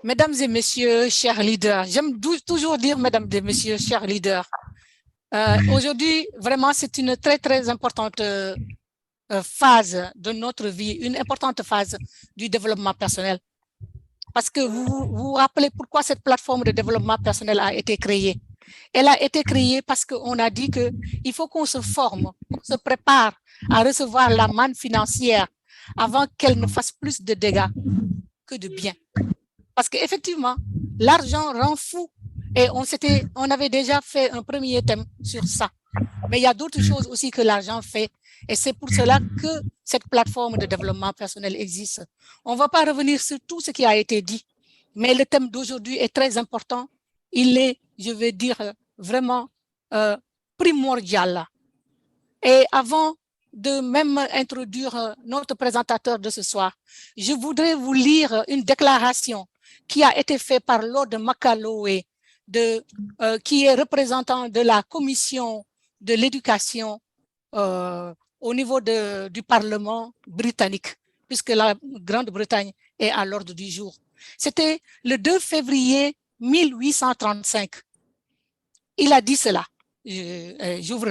Mesdames et messieurs, chers leaders, j'aime toujours dire mesdames et messieurs, chers leaders. Aujourd'hui, vraiment, c'est une très, très importante phase de notre vie, une importante phase du développement personnel. Parce que vous vous rappelez pourquoi cette plateforme de développement personnel a été créée. Elle a été créée parce qu'on a dit qu'il faut qu'on se forme, qu'on se prépare à recevoir la manne financière avant qu'elle ne fasse plus de dégâts que de bien. Parce qu'effectivement, l'argent rend fou et on avait déjà fait un premier thème sur ça. Mais il y a d'autres choses aussi que l'argent fait et c'est pour cela que cette plateforme de développement personnel existe. On ne va pas revenir sur tout ce qui a été dit, mais le thème d'aujourd'hui est très important. Il est, je vais dire, vraiment primordial. Et avant de même introduire notre présentateur de ce soir, je voudrais vous lire une déclaration qui a été faite par Lord Macaulay, qui est représentant de la commission de l'éducation au niveau du Parlement britannique, puisque la Grande-Bretagne est à l'ordre du jour. C'était le 2 février 1835. Il a dit cela. J'ouvre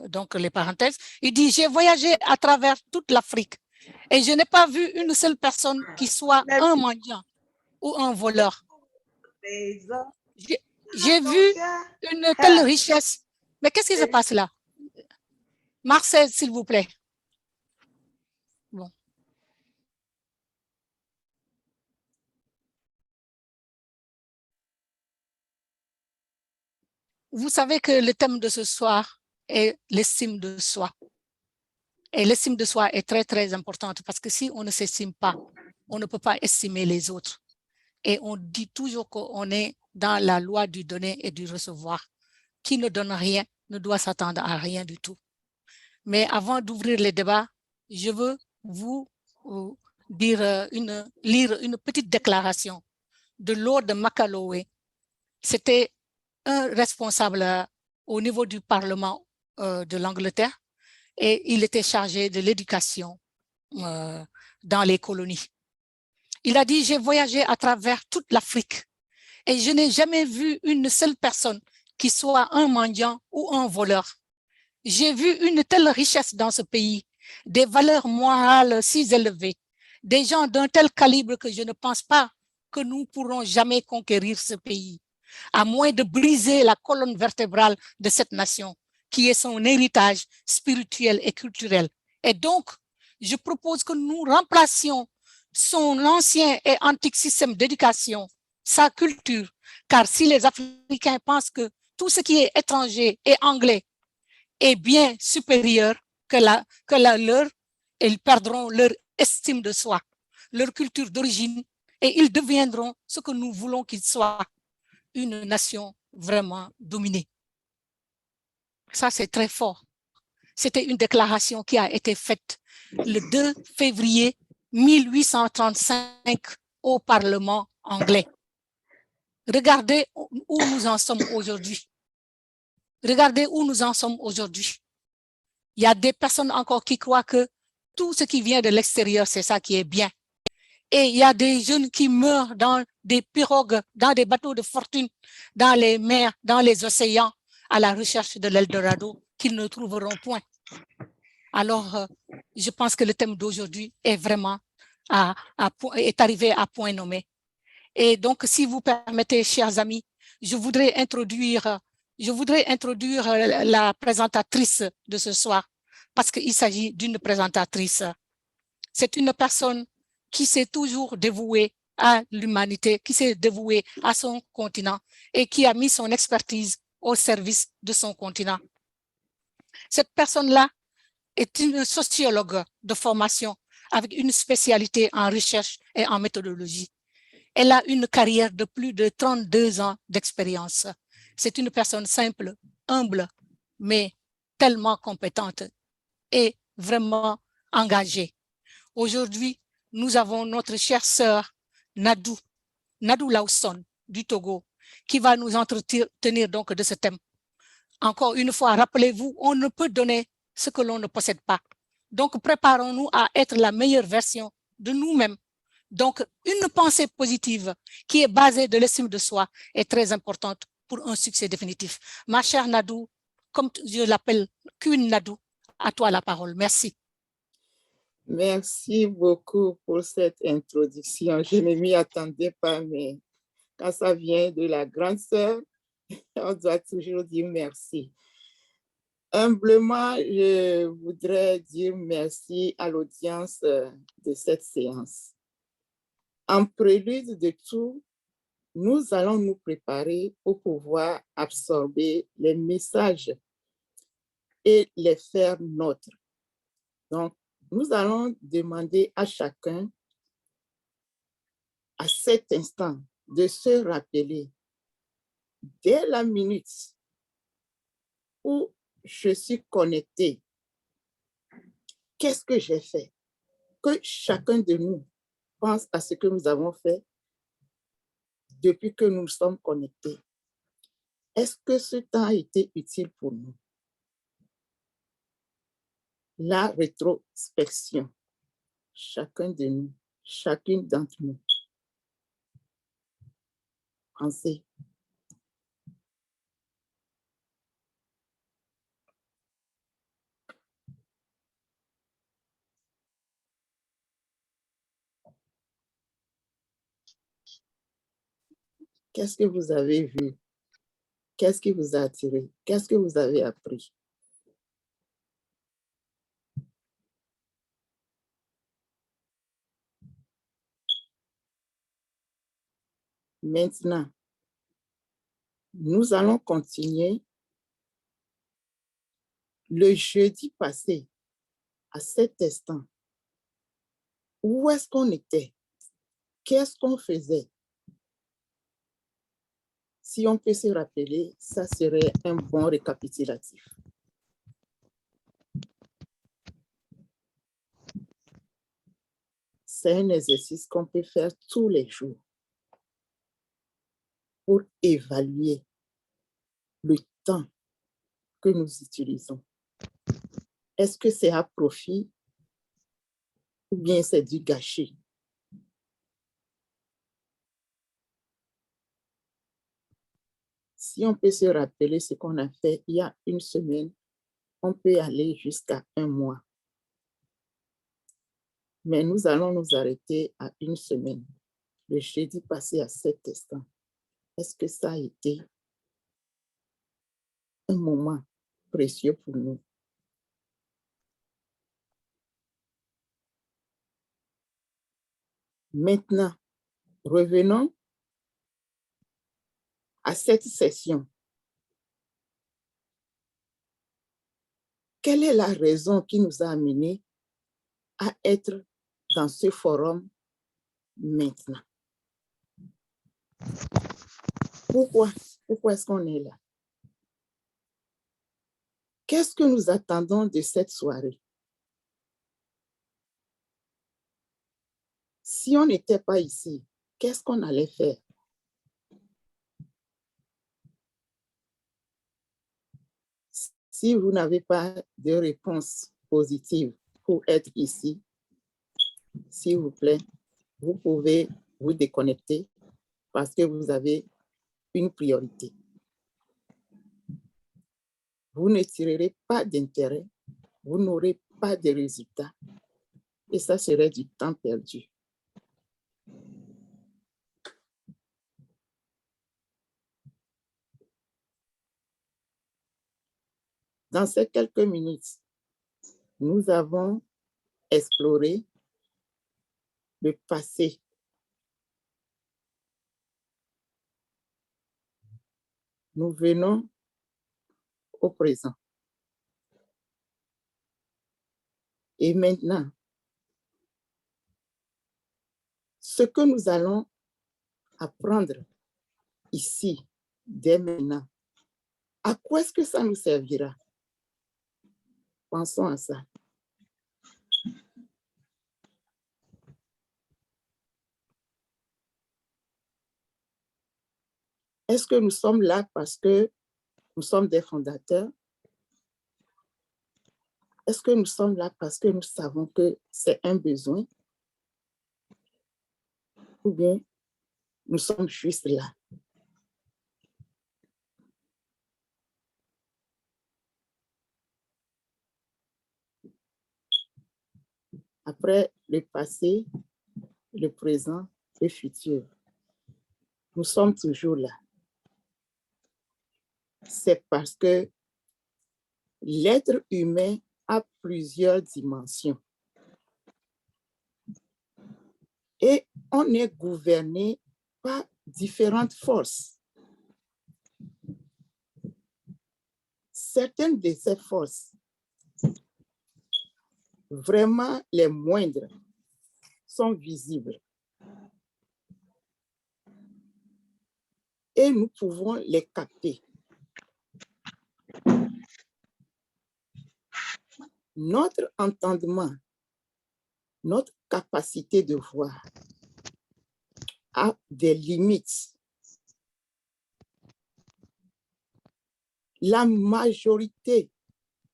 donc les parenthèses. Il dit, j'ai voyagé à travers toute l'Afrique et je n'ai pas vu une seule personne qui soit un mendiant ou un voleur. J'ai vu une telle richesse. Mais qu'est-ce qui se passe là? Marcel, s'il vous plaît. Bon. Vous savez que le thème de ce soir est l'estime de soi. Et l'estime de soi est très, très importante parce que si on ne s'estime pas, on ne peut pas estimer les autres. Et on dit toujours qu'on est dans la loi du donner et du recevoir. Qui ne donne rien ne doit s'attendre à rien du tout. Mais avant d'ouvrir les débats, je veux vous lire une petite déclaration de Lord Macaulay. C'était un responsable au niveau du Parlement de l'Angleterre et il était chargé de l'éducation dans les colonies. Il a dit, j'ai voyagé à travers toute l'Afrique et je n'ai jamais vu une seule personne qui soit un mendiant ou un voleur. J'ai vu une telle richesse dans ce pays, des valeurs morales si élevées, des gens d'un tel calibre que je ne pense pas que nous pourrons jamais conquérir ce pays, à moins de briser la colonne vertébrale de cette nation, qui est son héritage spirituel et culturel. Et donc, je propose que nous remplacions son ancien et antique système d'éducation, sa culture, car si les Africains pensent que tout ce qui est étranger et anglais est bien supérieur que la leur, ils perdront leur estime de soi, leur culture d'origine, et ils deviendront ce que nous voulons qu'ils soient, une nation vraiment dominée. Ça, c'est très fort. C'était une déclaration qui a été faite le 2 février 1835 au Parlement anglais. Regardez où nous en sommes aujourd'hui. Regardez où nous en sommes aujourd'hui. Il y a des personnes encore qui croient que tout ce qui vient de l'extérieur, c'est ça qui est bien. Et il y a des jeunes qui meurent dans des pirogues, dans des bateaux de fortune, dans les mers, dans les océans, à la recherche de l'Eldorado qu'ils ne trouveront point. Alors, je pense que le thème d'aujourd'hui est vraiment est arrivé à point nommé. Et donc, si vous permettez, chers amis, je voudrais introduire la présentatrice de ce soir, parce qu'il s'agit d'une présentatrice. C'est une personne qui s'est toujours dévouée à l'humanité, qui s'est dévouée à son continent et qui a mis son expertise au service de son continent. Cette personne-là est une sociologue de formation avec une spécialité en recherche et en méthodologie. Elle a une carrière de plus de 32 ans d'expérience. C'est une personne simple, humble, mais tellement compétente et vraiment engagée. Aujourd'hui, nous avons notre chère sœur Nadou Lawson du Togo, qui va nous entretenir donc de ce thème. Encore une fois, rappelez-vous, on ne peut donner ce que l'on ne possède pas. Donc, préparons-nous à être la meilleure version de nous-mêmes. Donc, une pensée positive qui est basée de l'estime de soi est très importante pour un succès définitif. Ma chère Nadou, comme je l'appelle, Queen Nadou, à toi la parole. Merci. Merci beaucoup pour cette introduction. Je ne m'y attendais pas, mais quand ça vient de la grande sœur, on doit toujours dire merci. Humblement, je voudrais dire merci à l'audience de cette séance. En prélude de tout, nous allons nous préparer pour pouvoir absorber les messages et les faire nôtres. Donc, nous allons demander à chacun, à cet instant, de se rappeler, dès la minute où je suis connecté, qu'est-ce que j'ai fait? Que chacun de nous pense à ce que nous avons fait depuis que nous sommes connectés. Est-ce que ce temps a été utile pour nous? La rétrospection, chacun de nous, chacune d'entre nous. Pensez. Qu'est-ce que vous avez vu? Qu'est-ce qui vous a attiré? Qu'est-ce que vous avez appris? Maintenant, nous allons continuer. Le jeudi passé, à cet instant, où est-ce qu'on était? Qu'est-ce qu'on faisait? Si on peut se rappeler, ça serait un bon récapitulatif. C'est un exercice qu'on peut faire tous les jours pour évaluer le temps que nous utilisons. Est-ce que c'est à profit ou bien c'est du gâchis? Si on peut se rappeler ce qu'on a fait il y a une semaine, on peut aller jusqu'à un mois. Mais nous allons nous arrêter à une semaine. Le jeudi passé à cet instant. Est-ce que ça a été un moment précieux pour nous? Maintenant, revenons à cette session. Quelle est la raison qui nous a amenés à être dans ce forum maintenant? Pourquoi est-ce qu'on est là? Qu'est-ce que nous attendons de cette soirée? Si on n'était pas ici, qu'est-ce qu'on allait faire? Si vous n'avez pas de réponse positive pour être ici, s'il vous plaît, vous pouvez vous déconnecter parce que vous avez une priorité. Vous ne tirerez pas d'intérêt, vous n'aurez pas de résultats et ça serait du temps perdu. Dans ces quelques minutes, nous avons exploré le passé. Nous venons au présent. Et maintenant, ce que nous allons apprendre ici, dès maintenant, à quoi est-ce que ça nous servira? Pensons à ça. Est-ce que nous sommes là parce que nous sommes des fondateurs? Est-ce que nous sommes là parce que nous savons que c'est un besoin? Ou bien nous sommes juste là? Après le passé, le présent, le futur, nous sommes toujours là. C'est parce que l'être humain a plusieurs dimensions. Et on est gouverné par différentes forces. Certaines de ces forces, vraiment les moindres, sont visibles. Et nous pouvons les capter. Notre entendement, notre capacité de voir a des limites. La majorité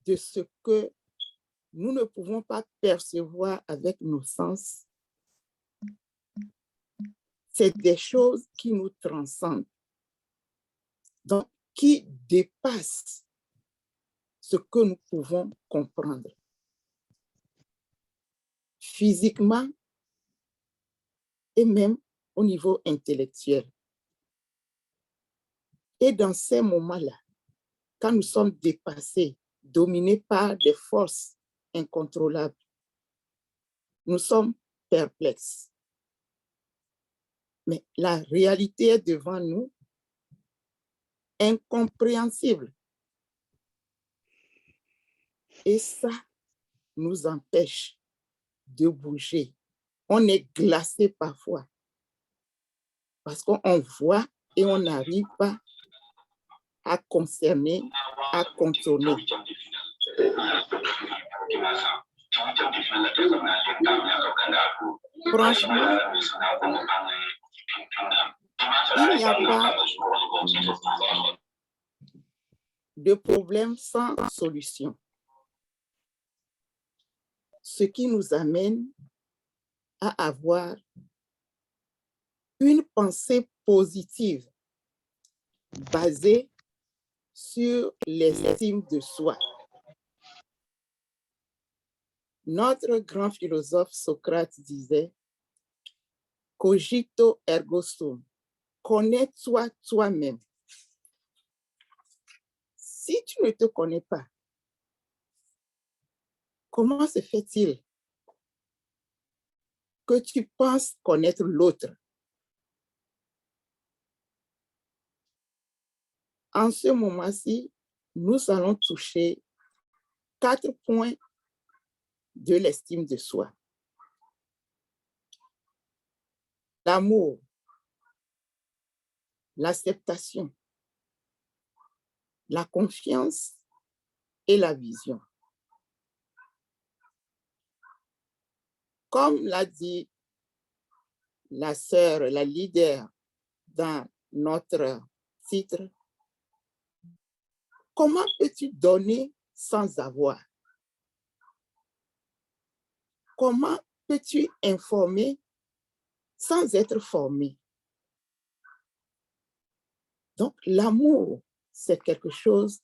de ce que nous ne pouvons pas percevoir avec nos sens, c'est des choses qui nous transcendent, donc qui dépassent ce que nous pouvons comprendre. Physiquement et même au niveau intellectuel. Et dans ces moments-là, quand nous sommes dépassés, dominés par des forces incontrôlables, nous sommes perplexes. Mais la réalité est devant nous, incompréhensible. Et ça nous empêche de bouger. On est glacé parfois parce qu'on voit et on n'arrive pas à concerner, à contourner. Franchement, il n'y a pas de problème sans solution. Ce qui nous amène à avoir une pensée positive basée sur l'estime de soi. Notre grand philosophe Socrate disait « Cogito ergo sum », connais-toi toi-même. Si tu ne te connais pas, comment se fait-il que tu penses connaître l'autre? En ce moment-ci, nous allons toucher 4 points de l'estime de soi. L'amour, l'acceptation, la confiance et la vision. Comme l'a dit la sœur, la leader dans notre titre, comment peux-tu donner sans avoir? Comment peux-tu informer sans être formé? Donc, l'amour, c'est quelque chose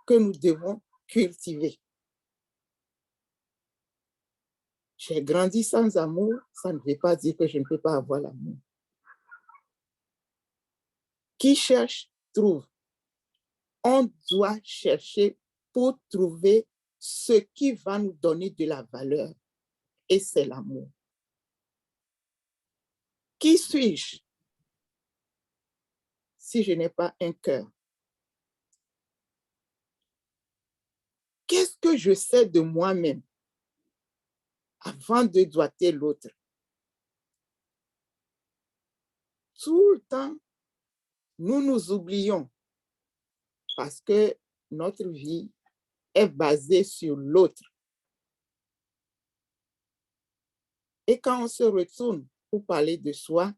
que nous devons cultiver. J'ai grandi sans amour, ça ne veut pas dire que je ne peux pas avoir l'amour. Qui cherche, trouve. On doit chercher pour trouver ce qui va nous donner de la valeur, et c'est l'amour. Qui suis-je si je n'ai pas un cœur? Qu'est-ce que je sais de moi-même avant de doiter l'autre? Tout le temps, nous nous oublions parce que notre vie est basée sur l'autre. Et quand on se retourne pour parler de soi,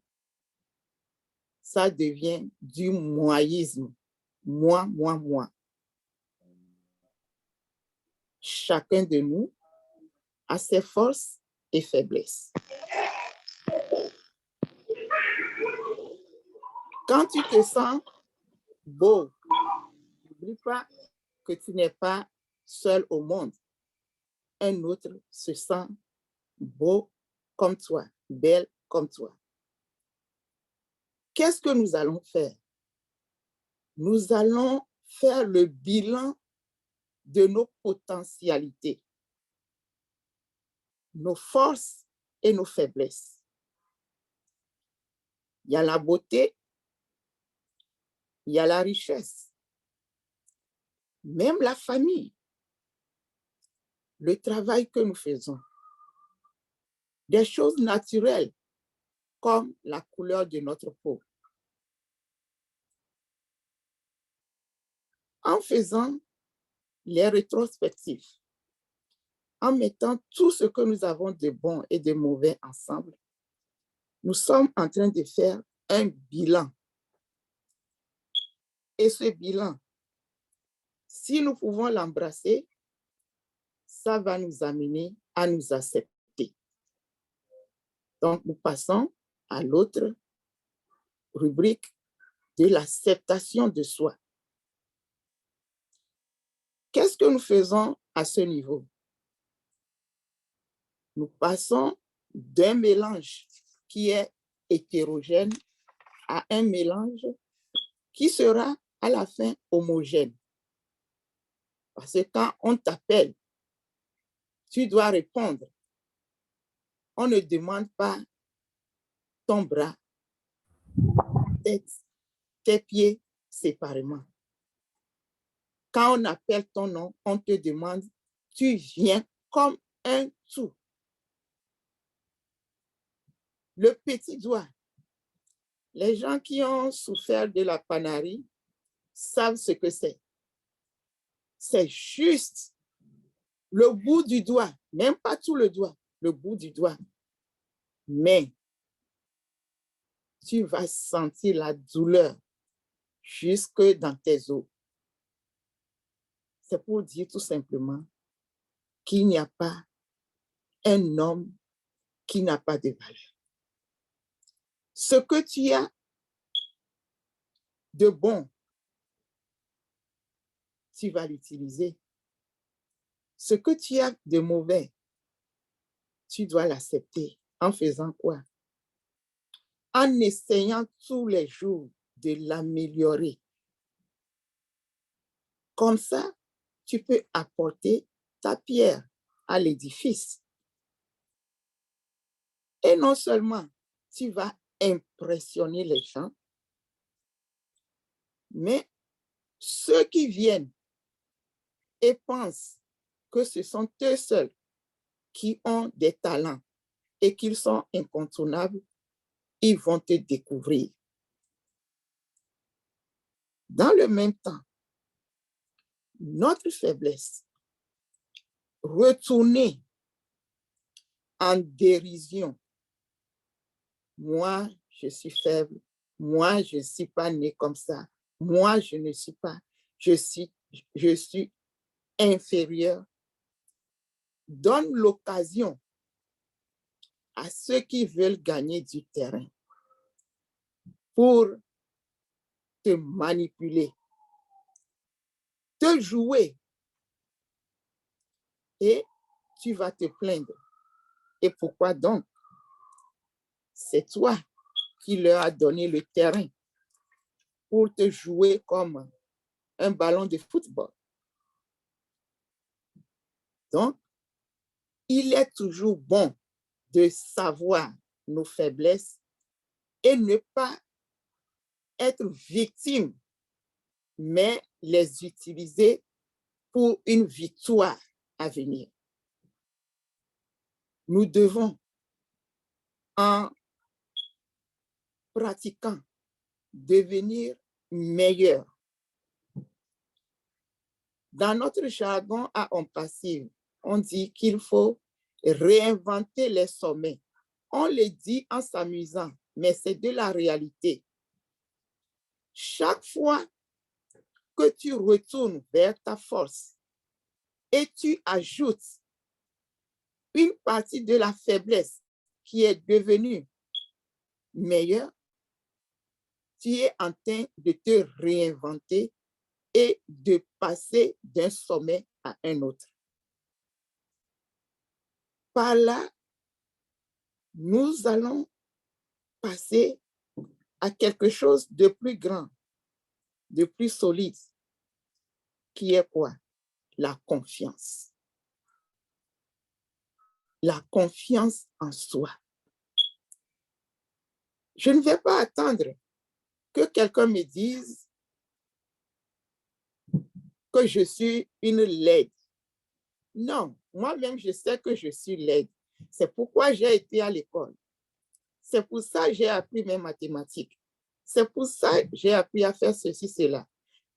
ça devient du moyisme. Moi, moi, moi. chacun de nous a ses forces et faiblesses. Quand tu te sens beau, n'oublie pas que tu n'es pas seul au monde. Un autre se sent beau comme toi, belle comme toi. Qu'est-ce que nous allons faire? Nous allons faire le bilan de nos potentialités, nos forces et nos faiblesses. Il y a la beauté, il y a la richesse, même la famille, le travail que nous faisons, des choses naturelles comme la couleur de notre peau. En faisant les rétrospectifs, en mettant tout ce que nous avons de bon et de mauvais ensemble, nous sommes en train de faire un bilan. Et ce bilan, si nous pouvons l'embrasser, ça va nous amener à nous accepter. Donc, nous passons à l'autre rubrique de l'acceptation de soi. Qu'est-ce que nous faisons à ce niveau? Nous passons d'un mélange qui est hétérogène à un mélange qui sera à la fin homogène. Parce que quand on t'appelle, tu dois répondre. On ne demande pas ton bras, tes pieds séparément. Quand on appelle ton nom, on te demande, tu viens comme un tout. Le petit doigt. Les gens qui ont souffert de la panarie savent ce que c'est. C'est juste le bout du doigt, même pas tout le doigt, le bout du doigt. Mais tu vas sentir la douleur jusque dans tes os. C'est pour dire tout simplement qu'il n'y a pas un homme qui n'a pas de valeur. Ce que tu as de bon, tu vas l'utiliser. Ce que tu as de mauvais, tu dois l'accepter. En faisant quoi? En essayant tous les jours de l'améliorer. Comme ça, tu peux apporter ta pierre à l'édifice. Et non seulement tu vas impressionner les gens, mais ceux qui viennent et pensent que ce sont eux seuls qui ont des talents et qu'ils sont incontournables, ils vont te découvrir. Dans le même temps, notre faiblesse, retourner en dérision. Moi, je suis faible. Moi, je ne suis pas né comme ça. Moi, je ne suis pas. Je suis inférieur. Donne l'occasion à ceux qui veulent gagner du terrain pour te manipuler, te jouer, et tu vas te plaindre. Et pourquoi donc? C'est toi qui leur as donné le terrain pour te jouer comme un ballon de football. Donc, il est toujours bon de savoir nos faiblesses et ne pas être victime, mais les utiliser pour une victoire à venir. Nous devons, en pratiquant, devenir meilleurs. Dans notre jargon à homme passif, on dit qu'il faut réinventer les sommets. On le dit en s'amusant, mais c'est de la réalité. Chaque fois que tu retournes vers ta force, et tu ajoutes une partie de la faiblesse qui est devenue meilleure, tu es en train de te réinventer et de passer d'un sommet à un autre. Par là, nous allons passer à quelque chose de plus grand, de plus solide, qui est quoi? La confiance. La confiance en soi. Je ne vais pas attendre que quelqu'un me dise que je suis une laide. Non, moi-même, je sais que je suis laide. C'est pourquoi j'ai été à l'école. C'est pour ça que j'ai appris mes mathématiques. C'est pour ça que j'ai appris à faire ceci, cela.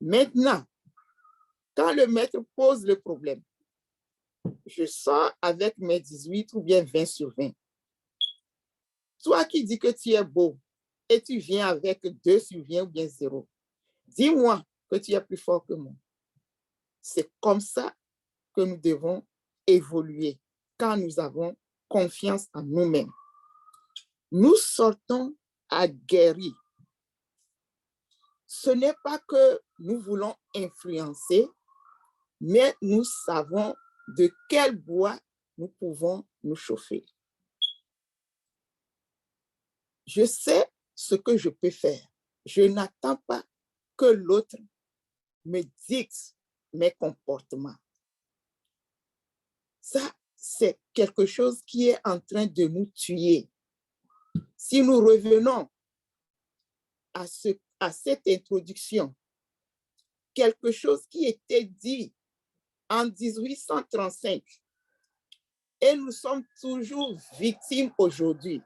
Maintenant, quand le maître pose le problème, je sors avec mes 18 ou bien 20 sur 20. Toi qui dis que tu es beau et tu viens avec 2 sur 20 ou bien 0, dis-moi que tu es plus fort que moi. C'est comme ça que nous devons évoluer quand nous avons confiance en nous-mêmes. Nous sortons aguerris. Ce n'est pas que nous voulons influencer, mais nous savons de quel bois nous pouvons nous chauffer. Je sais ce que je peux faire. Je n'attends pas que l'autre me dicte mes comportements. Ça, c'est quelque chose qui est en train de nous tuer. Si nous revenons à cette introduction, quelque chose qui était dit en 1835, et nous sommes toujours victimes aujourd'hui,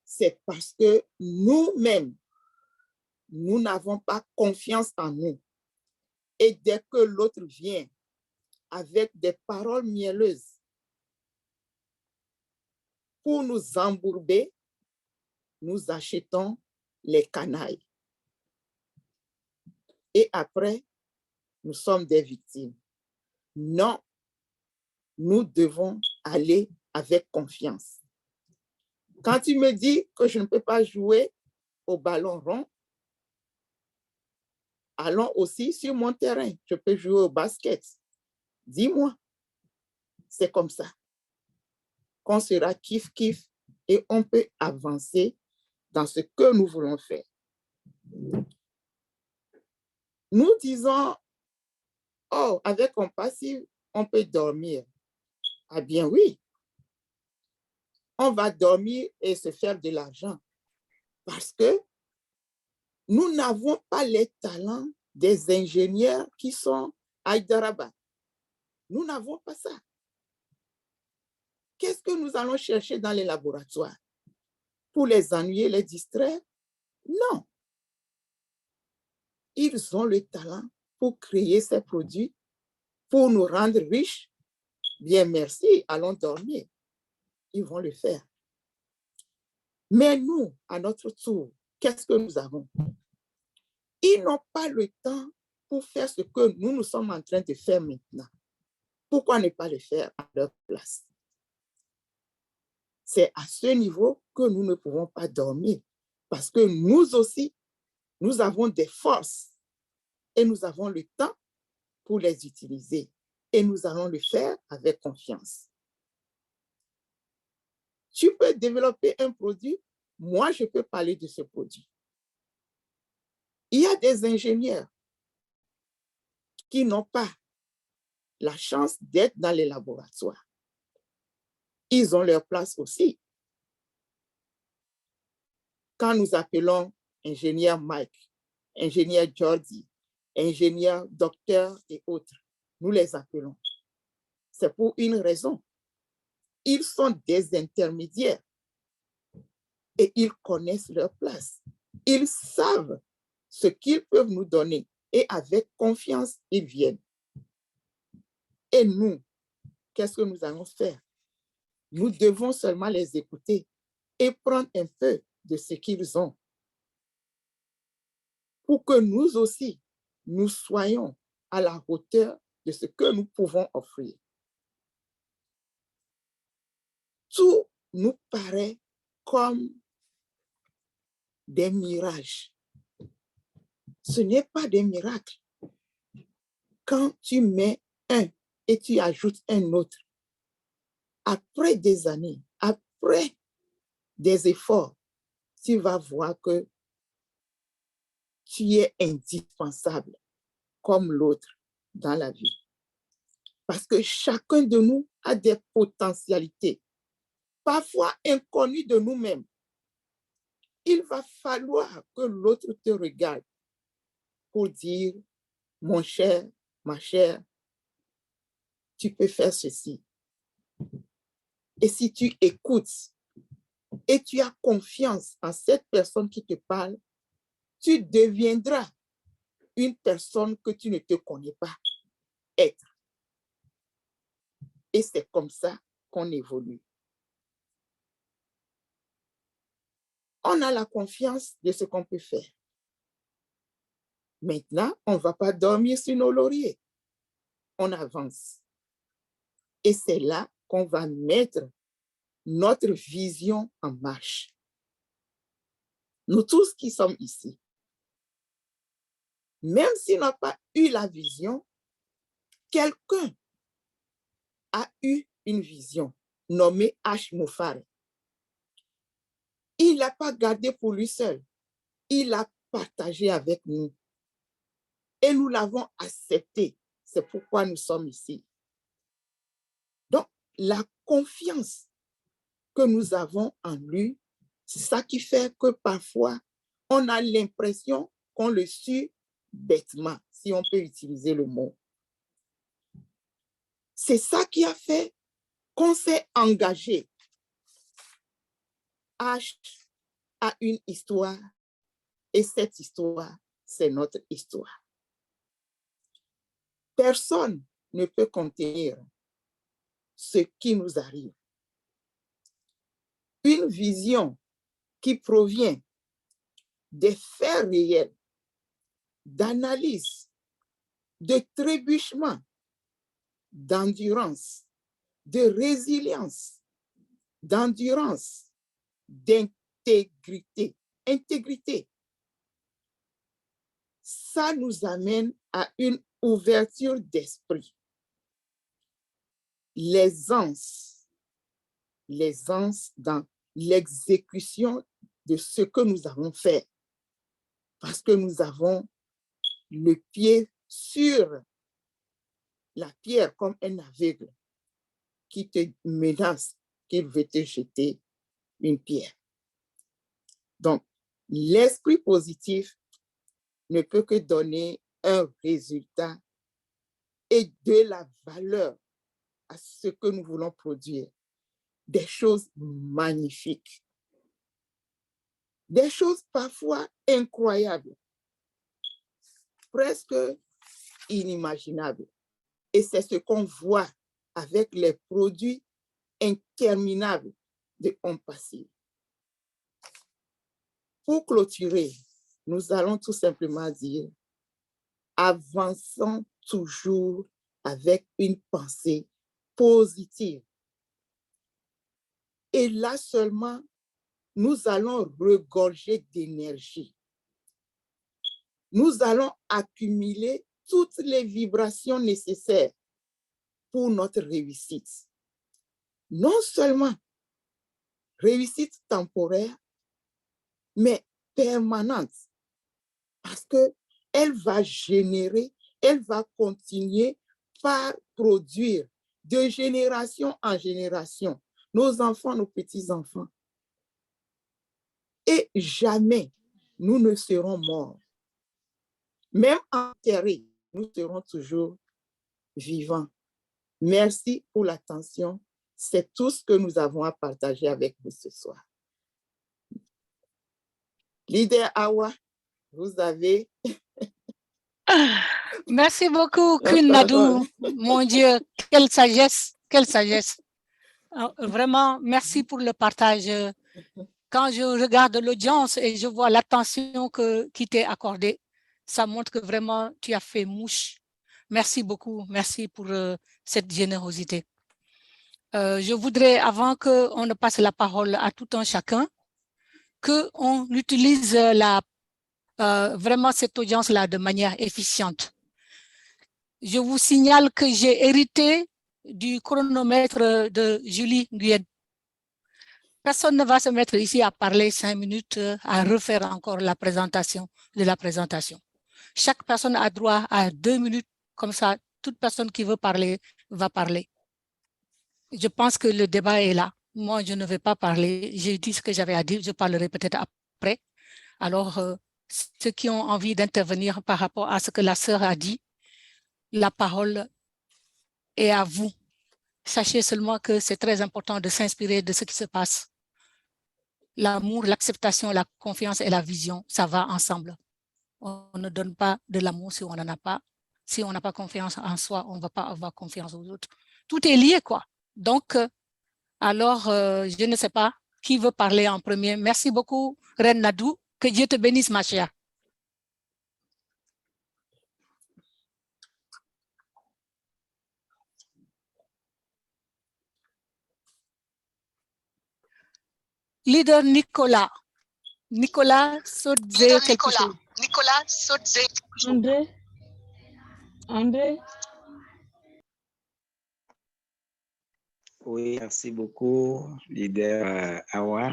c'est parce que nous-mêmes, nous n'avons pas confiance en nous. Et dès que l'autre vient avec des paroles mielleuses pour nous embourber, nous achetons les canailles. Et après, nous sommes des victimes. Non, nous devons aller avec confiance. Quand tu me dis que je ne peux pas jouer au ballon rond, allons aussi sur mon terrain. Je peux jouer au basket. Dis-moi. C'est comme ça qu'on sera kiff-kiff et on peut avancer dans ce que nous voulons faire. Nous disons, oh, avec un passif, on peut dormir. Ah bien oui, on va dormir et se faire de l'argent parce que nous n'avons pas les talents des ingénieurs qui sont à Hyderabad. Nous n'avons pas ça. Qu'est-ce que nous allons chercher dans les laboratoires? Pour les ennuyer, les distraire? Non. Ils ont le talent pour créer ces produits, pour nous rendre riches. Bien, merci, allons dormir. Ils vont le faire. Mais nous, à notre tour, qu'est-ce que nous avons? Ils n'ont pas le temps pour faire ce que nous sommes en train de faire maintenant. Pourquoi ne pas le faire à leur place? C'est à ce niveau que nous ne pouvons pas dormir parce que nous aussi, nous avons des forces et nous avons le temps pour les utiliser et nous allons le faire avec confiance. Tu peux développer un produit, moi je peux parler de ce produit. Il y a des ingénieurs qui n'ont pas la chance d'être dans les laboratoires. Ils ont leur place aussi. Quand nous appelons ingénieur Mike, ingénieur Jordi, ingénieur docteur et autres, nous les appelons. C'est pour une raison. Ils sont des intermédiaires et ils connaissent leur place. Ils savent ce qu'ils peuvent nous donner et avec confiance, ils viennent. Et nous, qu'est-ce que nous allons faire? Nous devons seulement les écouter et prendre un peu de ce qu'ils ont pour que nous aussi, nous soyons à la hauteur de ce que nous pouvons offrir. Tout nous paraît comme des mirages. Ce n'est pas des miracles. Quand tu mets un et tu ajoutes un autre, après des années, après des efforts, tu vas voir que tu es indispensable comme l'autre dans la vie. Parce que chacun de nous a des potentialités, parfois inconnues de nous-mêmes. Il va falloir que l'autre te regarde pour dire, mon cher, ma chère, tu peux faire ceci. Et si tu écoutes et tu as confiance en cette personne qui te parle, tu deviendras une personne que tu ne te connais pas être. Et c'est comme ça qu'on évolue. On a la confiance de ce qu'on peut faire. Maintenant, on ne va pas dormir sur nos lauriers. On avance. Et c'est là qu'on va mettre notre vision en marche. Nous tous qui sommes ici, même s'il n'a pas eu la vision, quelqu'un a eu une vision nommée H. Mofare. Il l'a pas gardé pour lui seul. Il l'a partagé avec nous. Et nous l'avons accepté. C'est pourquoi nous sommes ici. Donc, la confiance que nous avons en lui, c'est ça qui fait que parfois, on a l'impression qu'on le suit bêtement, si on peut utiliser le mot. C'est ça qui a fait qu'on s'est engagé. H a une histoire et cette histoire, c'est notre histoire. Personne ne peut contenir ce qui nous arrive. Une vision qui provient des faits réels, d'analyse, de trébuchement, d'endurance, de résilience, d'endurance, d'intégrité. Intégrité. Ça nous amène à une ouverture d'esprit. L'aisance dans l'exécution de ce que nous avons fait. Parce que nous avons le pied sur la pierre comme un aveugle qui te menace qu'il veut te jeter une pierre. Donc, l'esprit positif ne peut que donner un résultat et de la valeur à ce que nous voulons produire. Des choses magnifiques. Des choses parfois incroyables. Presque inimaginables. Et c'est ce qu'on voit avec les produits interminables de Homme Passif. Pour clôturer, nous allons tout simplement dire, avançons toujours avec une pensée positive. Et là seulement, nous allons regorger d'énergie. Nous allons accumuler toutes les vibrations nécessaires pour notre réussite. Non seulement réussite temporaire, mais permanente. Parce qu'elle va générer, elle va continuer par produire de génération en génération nos enfants, nos petits-enfants. Et jamais nous ne serons morts. Même enterrés, nous serons toujours vivants. Merci pour l'attention. C'est tout ce que nous avons à partager avec vous ce soir. Leader Awa, vous avez... Merci beaucoup, Queen Nadou. Mon Dieu, quelle sagesse, quelle sagesse. Vraiment, merci pour le partage. Quand je regarde l'audience et je vois l'attention qui t'est accordée, ça montre que vraiment tu as fait mouche Merci beaucoup. Merci pour cette générosité. Je voudrais, avant qu'on ne passe la parole à tout un chacun, qu'on utilise vraiment cette audience-là de manière efficiente. Je vous signale que j'ai hérité du chronomètre de Julie Nguyen. Personne ne va se mettre ici à parler 5 minutes, à refaire encore la présentation de la présentation. Chaque personne a droit à 2 minutes, comme ça, toute personne qui veut parler va parler. Je pense que le débat est là. Moi, je ne vais pas parler. J'ai dit ce que j'avais à dire, je parlerai peut-être après. Alors, ceux qui ont envie d'intervenir par rapport à ce que la sœur a dit, la parole est à vous. Sachez seulement que c'est très important de s'inspirer de ce qui se passe. L'amour, l'acceptation, la confiance et la vision, ça va ensemble. On ne donne pas de l'amour si on n'en a pas. Si on n'a pas confiance en soi, on ne va pas avoir confiance aux autres. Tout est lié, quoi. Donc, alors, je ne sais pas qui veut parler en premier. Merci beaucoup, Reine Nadou. Que Dieu te bénisse, ma chère. Leader Nicolas. Nicolas Sotze quelque chose. Nicolas Sotze. André. Oui, merci beaucoup, leader Awa.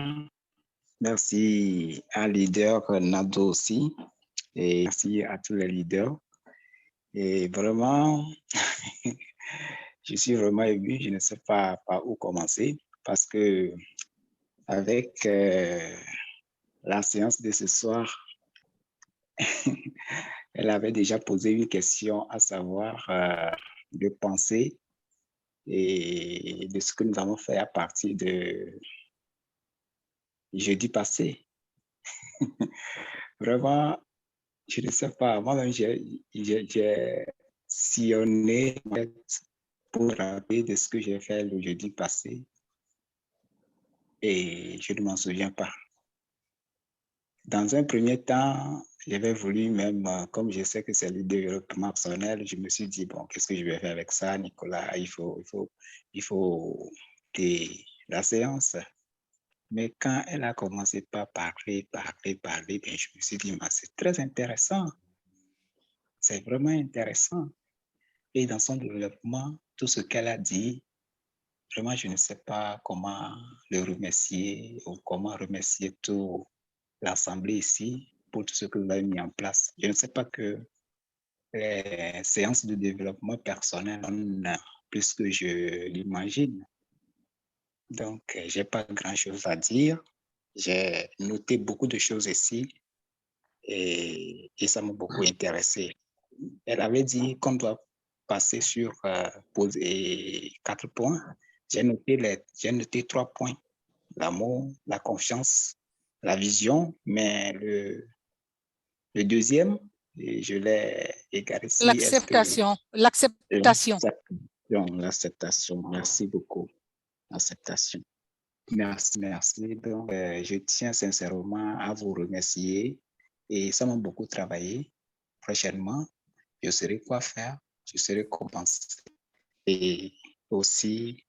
Merci à leader Nado aussi. Et merci à tous les leaders. Et vraiment, je suis vraiment ému. Je ne sais pas par où commencer parce que avec la séance de ce soir, elle avait déjà posé une question, à savoir de penser et de ce que nous avons fait à partir de jeudi passé. Vraiment, je ne sais pas, moi-même j'ai sillonné pour rappeler de ce que j'ai fait le jeudi passé et je ne m'en souviens pas. Dans un premier temps, j'avais voulu même, comme je sais que c'est le développement personnel, je me suis dit, bon, qu'est-ce que je vais faire avec ça, Nicolas? Il faut la séance. Mais quand elle a commencé par parler, bien, je me suis dit, c'est très intéressant. C'est vraiment intéressant. Et dans son développement, tout ce qu'elle a dit, vraiment, je ne sais pas comment le remercier ou comment remercier tout l'Assemblée ici pour tout ce que vous avez mis en place. Je ne sais pas que les séances de développement personnel donnent plus que je l'imagine. Donc, je n'ai pas grand-chose à dire. J'ai noté beaucoup de choses ici et ça m'a beaucoup intéressé. Elle avait dit qu'on doit passer sur poser 4 points. J'ai noté 3 points. L'amour, la confiance, la vision, mais le deuxième, je l'ai égaré. L'acceptation. L'acceptation. Merci beaucoup. L'acceptation. Merci. Donc, je tiens sincèrement à vous remercier et ça m'a beaucoup travaillé. Prochainement, je saurai quoi faire, je saurai comment penser et aussi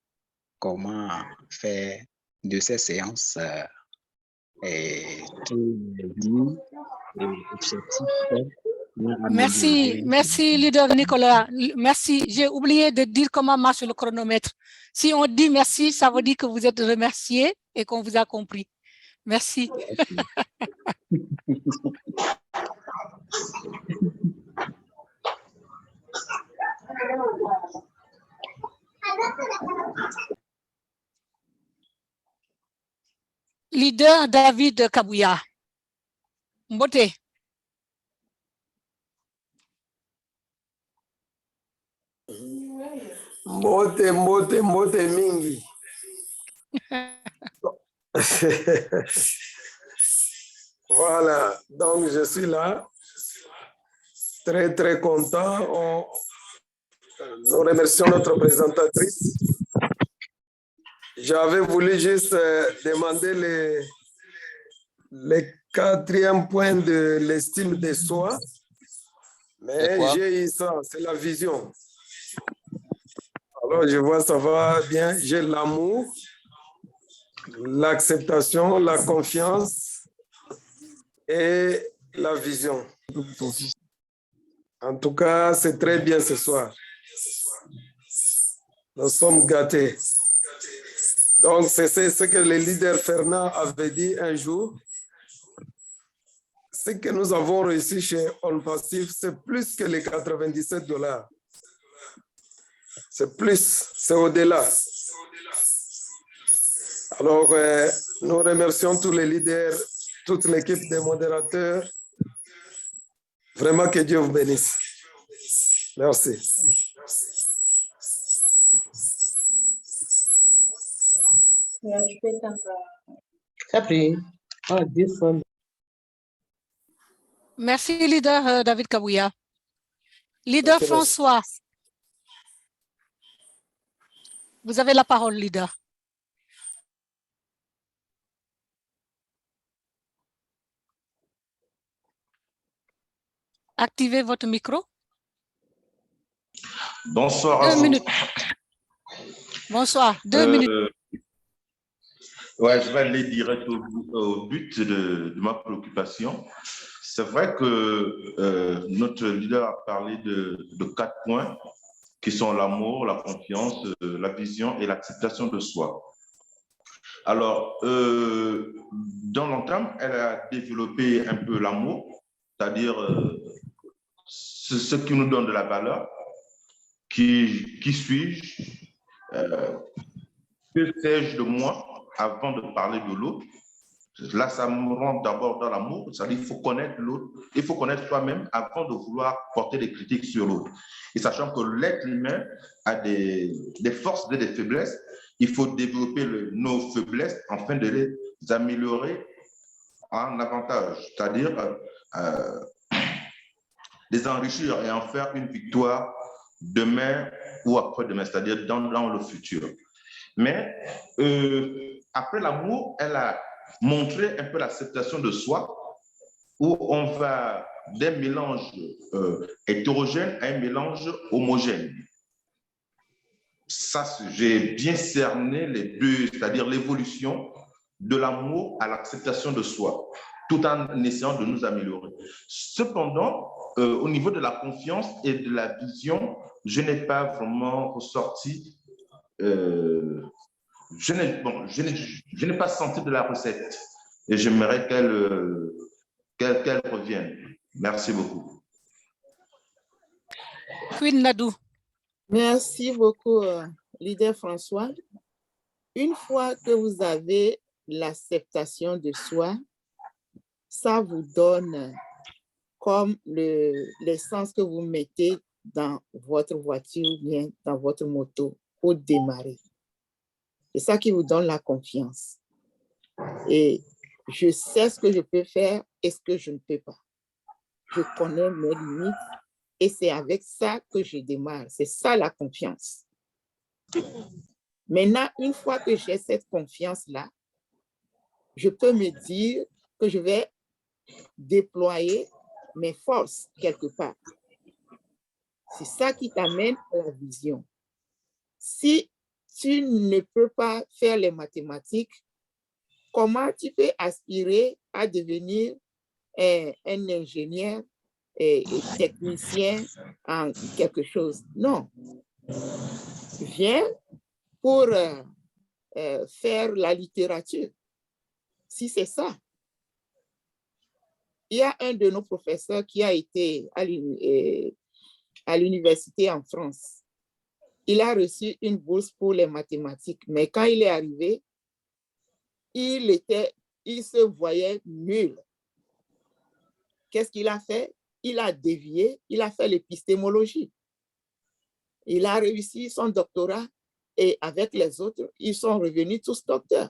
comment faire de ces séances tous les jours et objectifs. Merci, leader Nicolas. Merci. J'ai oublié de dire comment marche le chronomètre. Si on dit merci, ça veut dire que vous êtes remercié et qu'on vous a compris. Merci. Leader David Kabouya. Mbote. Mbote mingi. Voilà, donc je suis là, très très content. Nous remercions notre présentatrice. J'avais voulu juste demander le 4e point de l'estime de soi. Mais j'ai eu ça, c'est la vision. Alors, je vois, ça va bien. J'ai l'amour, l'acceptation, la confiance et la vision. En tout cas, c'est très bien ce soir. Nous sommes gâtés. Donc, c'est ce que le leader Fernand avait dit un jour. Ce que nous avons réussi chez On Passif, c'est plus que les $97. C'est plus, c'est au-delà. Alors, nous remercions tous les leaders, toute l'équipe des modérateurs. Vraiment que Dieu vous bénisse. Merci. Merci, leader David Kabouya. Leader Merci, François, vous avez la parole, leader. Activez votre micro. Bonsoir à 2 vous. minutes. Bonsoir, 2 minutes. Ouais, je vais aller direct au but de ma préoccupation. C'est vrai que notre leader a parlé de 4 points qui sont l'amour, la confiance, la vision et l'acceptation de soi. Alors, dans l'entame, elle a développé un peu l'amour, c'est-à-dire ce qui nous donne de la valeur. Qui suis-je? Que sais-je de moi avant de parler de l'autre? Là, ça me rend d'abord dans l'amour, c'est-à-dire qu'il faut connaître l'autre, il faut connaître soi-même avant de vouloir porter des critiques sur l'autre. Et sachant que l'être humain a des forces et des faiblesses, il faut développer nos faiblesses afin de les améliorer en avantage, c'est-à-dire les enrichir et en faire une victoire demain ou après-demain, c'est-à-dire dans le futur. Mais après l'amour, elle a montré un peu l'acceptation de soi, où on va d'un mélange hétérogène à un mélange homogène. Ça, j'ai bien cerné les deux, c'est-à-dire l'évolution de l'amour à l'acceptation de soi, tout en essayant de nous améliorer. Cependant, au niveau de la confiance et de la vision, je n'ai pas vraiment ressorti, je n'ai pas senti de la recette et j'aimerais qu'elle revienne. Merci beaucoup. Queen Nadou. Merci beaucoup, leader François. Une fois que vous avez l'acceptation de soi, ça vous donne comme l'essence que vous mettez dans votre voiture ou bien dans votre moto pour démarrer. C'est ça qui vous donne la confiance. Et je sais ce que je peux faire et ce que je ne peux pas. Je connais mes limites et c'est avec ça que je démarre. C'est ça la confiance. Maintenant, une fois que j'ai cette confiance-là, je peux me dire que je vais déployer mes forces quelque part. C'est ça qui t'amène à la vision. Si tu ne peux pas faire les mathématiques, comment tu peux aspirer à devenir un ingénieur et technicien en quelque chose? Non. Viens pour faire la littérature, si c'est ça. Il y a un de nos professeurs qui a été à l'université en France. Il a reçu une bourse pour les mathématiques, mais quand il est arrivé, il se voyait nul. Qu'est-ce qu'il a fait? Il a dévié, il a fait l'épistémologie. Il a réussi son doctorat et avec les autres, ils sont revenus tous docteurs.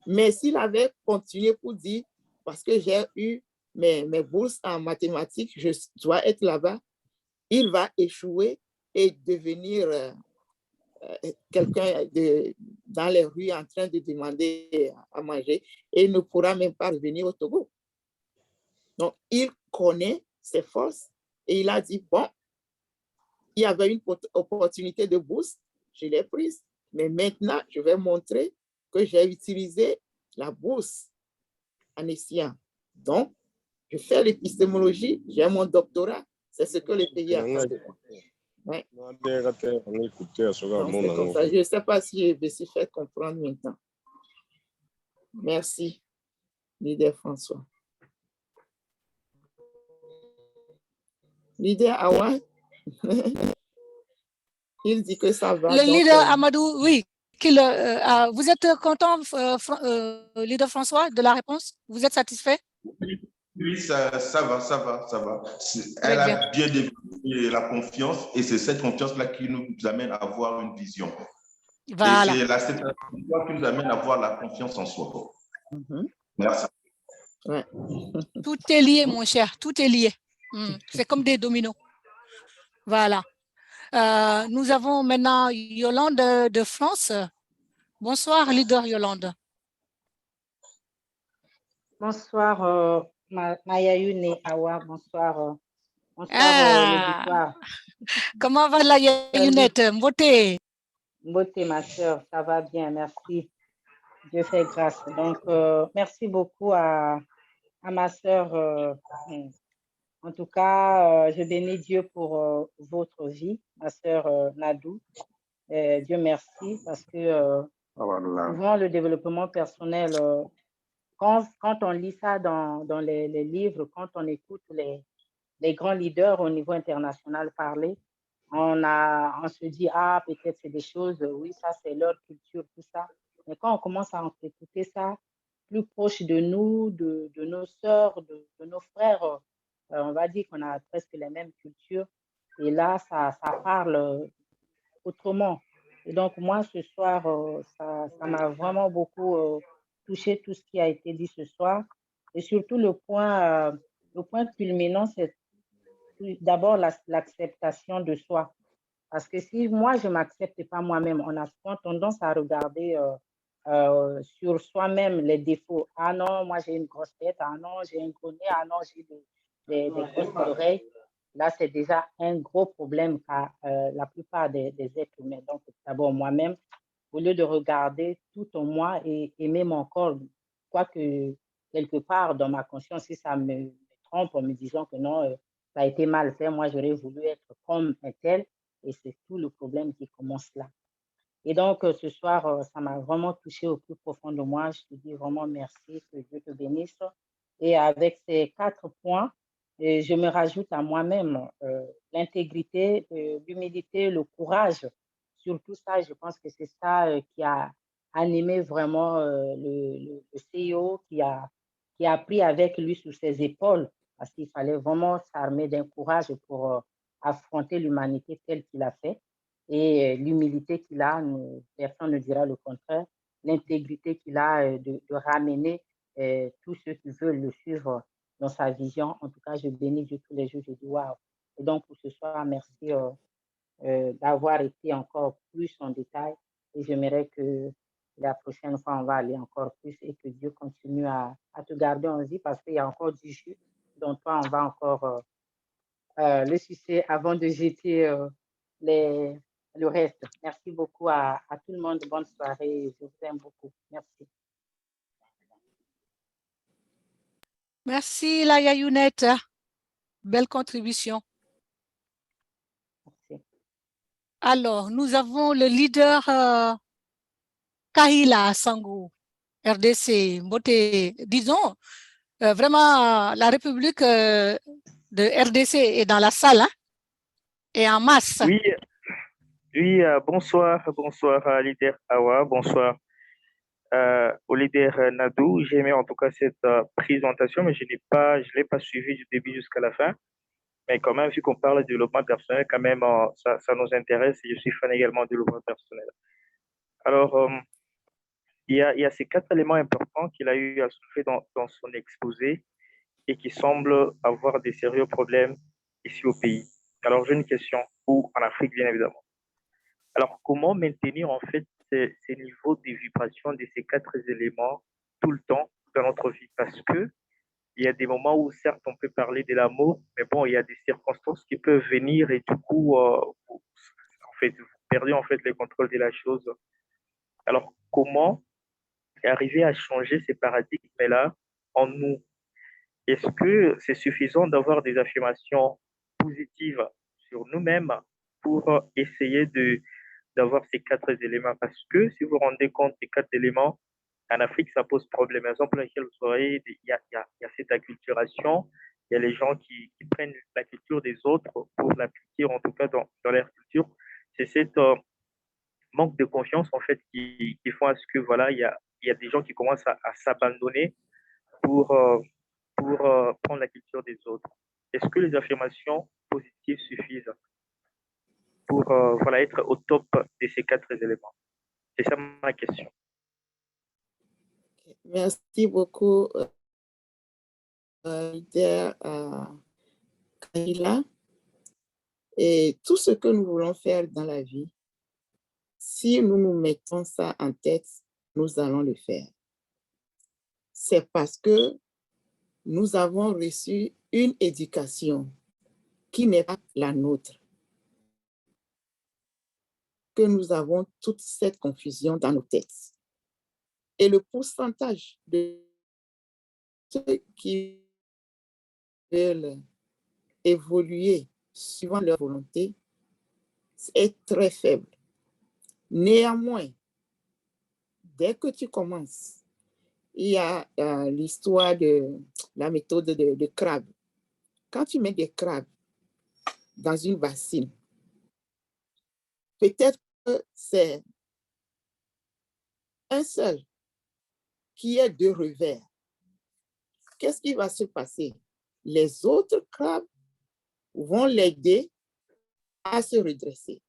Mais s'il avait continué pour dire, parce que j'ai eu mes bourses en mathématiques, je dois être là-bas, il va échouer et devenir quelqu'un dans les rues en train de demander à manger et ne pourra même pas revenir au Togo. Donc, il connaît ses forces Et il a dit, bon, il y avait une opportunité de bourse, je l'ai prise. Mais maintenant, je vais montrer que j'ai utilisé la bourse en essayant. Donc, je fais l'épistémologie, j'ai mon doctorat. C'est ce que le pays attend. Ouais. Donc, c'est comme ça. Je ne sais pas si je me suis fait comprendre maintenant. Merci, leader François. Leader Awa, il dit que ça va. Le leader Amadou, oui. Vous êtes content, leader François, de la réponse? Vous êtes satisfait? Oui, ça va. Elle a bien développé la confiance et c'est cette confiance-là qui nous amène à avoir une vision. Voilà. Et c'est l'acceptation qui nous amène à avoir la confiance en soi. Merci. Ouais. Tout est lié, mon cher, tout est lié. C'est comme des dominos. Voilà. Nous avons maintenant Yolande de France. Bonsoir, leader Yolande. Bonsoir, Mayayune Awa. Bonsoir, l'auditoire. Comment va la Yayounette? Mbote? Mbote, ma soeur, ça va bien, merci. Dieu fait grâce. Donc, merci beaucoup à ma soeur. En tout cas, je bénis Dieu pour votre vie, ma soeur Nadou. Dieu merci parce que souvent le développement personnel, quand on lit ça dans les livres, quand on écoute les grands leaders au niveau international parler, on se dit, ah, peut-être c'est des choses, oui, ça c'est leur culture, tout ça. Mais quand on commence à écouter ça, plus proche de nous, de nos sœurs, de nos frères, on va dire qu'on a presque les mêmes cultures. Et là, ça parle autrement. Et donc, moi, ce soir, ça m'a vraiment beaucoup touché tout ce qui a été dit ce soir. Et surtout, le point culminant, c'est d'abord l'acceptation de soi. Parce que si moi, je ne m'accepte pas moi-même, on a souvent tendance à regarder sur soi-même les défauts. Ah non, moi, j'ai une grosse tête. Ah non, j'ai un gros nez. Ah non, j'ai des grosses oreilles. Là, c'est déjà un gros problème qu'a la plupart des êtres humains. Donc, d'abord, moi-même, au lieu de regarder tout en moi et aimer mon corps, quoique quelque part dans ma conscience, si ça me trompe en me disant que non, ça a été mal fait, moi, j'aurais voulu être comme un tel. Et c'est tout le problème qui commence là. Et donc, ce soir, ça m'a vraiment touché au plus profond de moi. Je te dis vraiment merci, que Dieu te bénisse. Et avec ces 4 points, je me rajoute à moi-même l'intégrité, l'humilité, le courage. Surtout ça, je pense que c'est ça qui a animé vraiment le CEO, qui a pris avec lui sur ses épaules, parce qu'il fallait vraiment s'armer d'un courage pour affronter l'humanité telle qu'il a fait. Et l'humilité qu'il a, personne ne dira le contraire, l'intégrité qu'il a de ramener tous ceux qui veulent le suivre dans sa vision. En tout cas, je bénis Dieu tous les jours, je dis waouh. Et donc, pour ce soir, merci d'avoir été encore plus en détail. Et j'aimerais que la prochaine fois, on va aller encore plus et que Dieu continue à te garder en vie parce qu'il y a encore du jus dont toi, on va encore le sucer avant de jeter le reste. Merci beaucoup à tout le monde. Bonne soirée. Je vous aime beaucoup. Merci. Merci, la Yayounette. Belle contribution. Merci. Alors, nous avons le leader Kahila Sangou, RDC, Mbote. Disons, vraiment, la République de RDC est dans la salle, hein, et en masse. Oui, bonsoir, leader Awa, bonsoir au leader Nadou. J'ai aimé en tout cas cette présentation, mais je l'ai pas suivi du début jusqu'à la fin. Mais quand même, vu qu'on parle de développement personnel, quand même, ça nous intéresse et je suis fan également de développement personnel. Alors, il y a ces 4 éléments importants qu'il a eu à soulever dans son exposé et qui semblent avoir des sérieux problèmes ici au pays. Alors, j'ai une question, ou en Afrique, bien évidemment. Alors, comment maintenir en fait ces niveaux de vibration de ces 4 éléments tout le temps dans notre vie? Parce que il y a des moments où, certes, on peut parler de l'amour, mais bon, il y a des circonstances qui peuvent venir et du coup, en fait, vous perdez en fait le contrôle de la chose. Alors, comment arriver à changer ces paradigmes-là en nous? Est-ce que c'est suffisant d'avoir des affirmations positives sur nous-mêmes pour essayer d'avoir ces quatre éléments? Parce que si vous vous rendez compte des quatre éléments, en Afrique, ça pose problème. Par exemple, laquelle vous voyez, il y a cette acculturation, il y a les gens qui prennent la culture des autres pour l'appliquer, en tout cas dans leur culture. C'est cette manque de confiance, en fait, qui font à ce que, voilà, il y a des gens qui commencent à s'abandonner pour, prendre la culture des autres. Est-ce que les affirmations positives suffisent pour voilà, être au top de ces quatre éléments? C'est ça ma question. Merci beaucoup, leader Kayla. Et tout ce que nous voulons faire dans la vie, si nous nous mettons ça en tête, nous allons le faire. C'est parce que nous avons reçu une éducation qui n'est pas la nôtre, que nous avons toute cette confusion dans nos têtes. Et le pourcentage de ceux qui veulent évoluer suivant leur volonté est très faible. Néanmoins, dès que tu commences, il y a l'histoire de la méthode de crabe. Quand tu mets des crabes dans une bassine, peut-être que c'est un seul qui est de revers. Qu'est-ce qui va se passer? Les autres crabes vont l'aider à se redresser.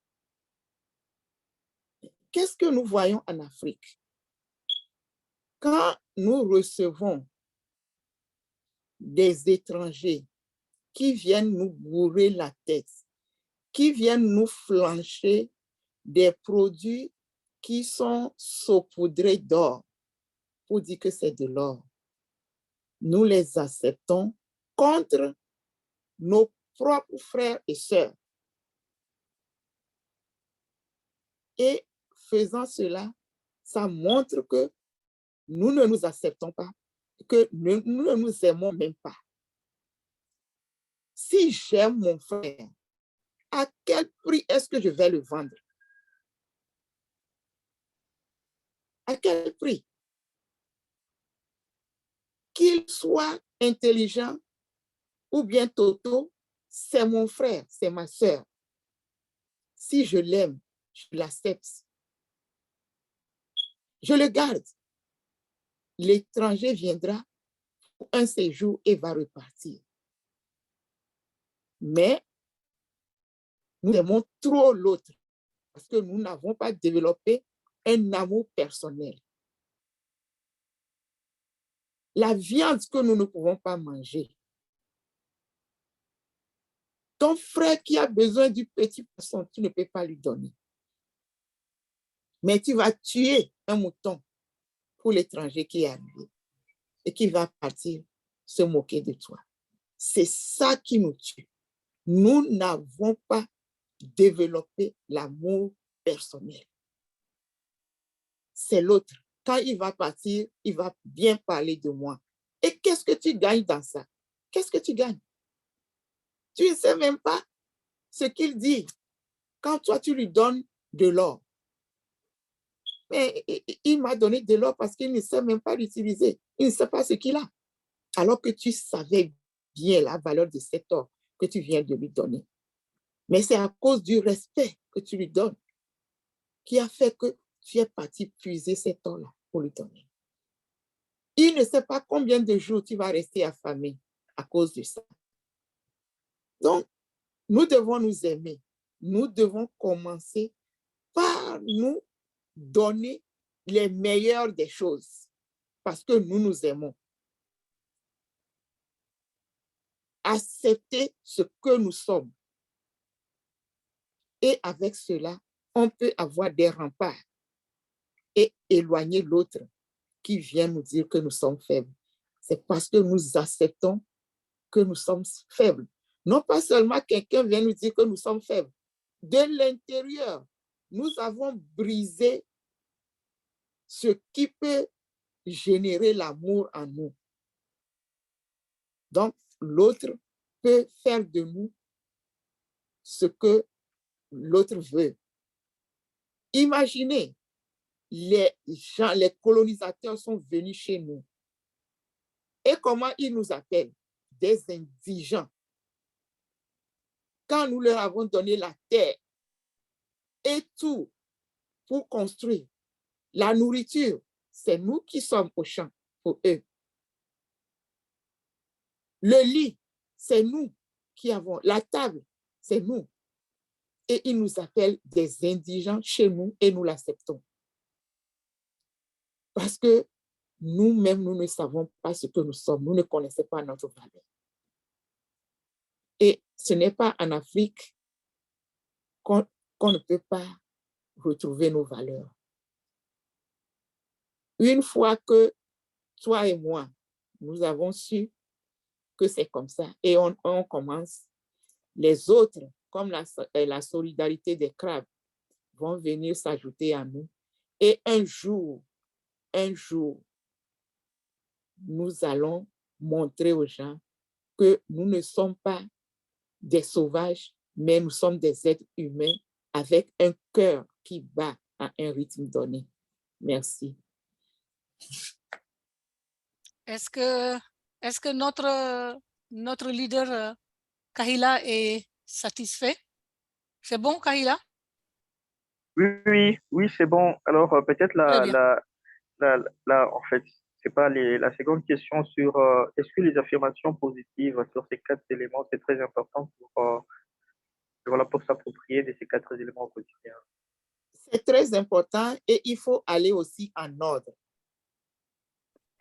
Qu'est-ce que nous voyons en Afrique? Quand nous recevons des étrangers qui viennent nous bourrer la tête, qui viennent nous flancher des produits qui sont saupoudrés d'or pour dire que c'est de l'or, nous les acceptons contre nos propres frères et sœurs. Et faisant cela, ça montre que nous ne nous acceptons pas, que nous ne nous aimons même pas. Si j'aime mon frère, à quel prix est-ce que je vais le vendre? À quel prix? Qu'il soit intelligent ou bien toto, c'est mon frère, c'est ma sœur. Si je l'aime, je l'accepte. Je le garde. L'étranger viendra pour un séjour et va repartir. Mais nous aimons trop l'autre parce que nous n'avons pas développé un amour personnel. La viande que nous ne pouvons pas manger. Ton frère qui a besoin du petit poisson, tu ne peux pas lui donner. Mais tu vas tuer un mouton pour l'étranger qui est arrivé et qui va partir se moquer de toi. C'est ça qui nous tue. Nous n'avons pas développé l'amour personnel. C'est l'autre. Quand il va partir, il va bien parler de moi. Et qu'est-ce que tu gagnes dans ça? Qu'est-ce que tu gagnes? Tu ne sais même pas ce qu'il dit quand toi, tu lui donnes de l'or. Mais il m'a donné de l'or parce qu'il ne sait même pas l'utiliser. Il ne sait pas ce qu'il a. Alors que tu savais bien la valeur de cet or que tu viens de lui donner. Mais c'est à cause du respect que tu lui donnes qui a fait que tu es parti puiser cet or-là pour lui donner. Il ne sait pas combien de jours tu vas rester affamé à cause de ça. Donc, nous devons nous aimer. Nous devons commencer par nous donner les meilleures des choses parce que nous nous aimons. Accepter ce que nous sommes. Et avec cela, on peut avoir des remparts et éloigner l'autre qui vient nous dire que nous sommes faibles. c'est parce que nous acceptons que nous sommes faibles. Non pas seulement quelqu'un vient nous dire que nous sommes faibles. De l'intérieur, nous avons brisé ce qui peut générer l'amour en nous. Donc, l'autre peut faire de nous ce que l'autre veut. Imaginez, les colonisateurs sont venus chez nous. Et comment ils nous appellent? Des indigents. Quand nous leur avons donné la terre et tout pour construire, la nourriture, c'est nous qui sommes au champ pour eux. Le lit, c'est nous qui avons. La table, c'est nous. Et ils nous appellent des indigents chez nous et nous l'acceptons. Parce que nous-mêmes, nous ne savons pas ce que nous sommes. Nous ne connaissons pas notre valeur. Et ce n'est pas en Afrique qu'on ne peut pas retrouver nos valeurs. Une fois que toi et moi, nous avons su que c'est comme ça et on commence, les autres, comme la solidarité des crabes, vont venir s'ajouter à nous. Et un jour, nous allons montrer aux gens que nous ne sommes pas des sauvages, mais nous sommes des êtres humains avec un cœur qui bat à un rythme donné. Merci. Est-ce que notre leader Kahila est satisfait? C'est bon, Kahila? Oui, c'est bon. Alors, peut-être Très bien. en fait, c'est pas la seconde question sur est-ce que les affirmations positives sur ces 4 éléments, c'est très important pour s'approprier de ces 4 éléments au quotidien. C'est très important et il faut aller aussi en ordre.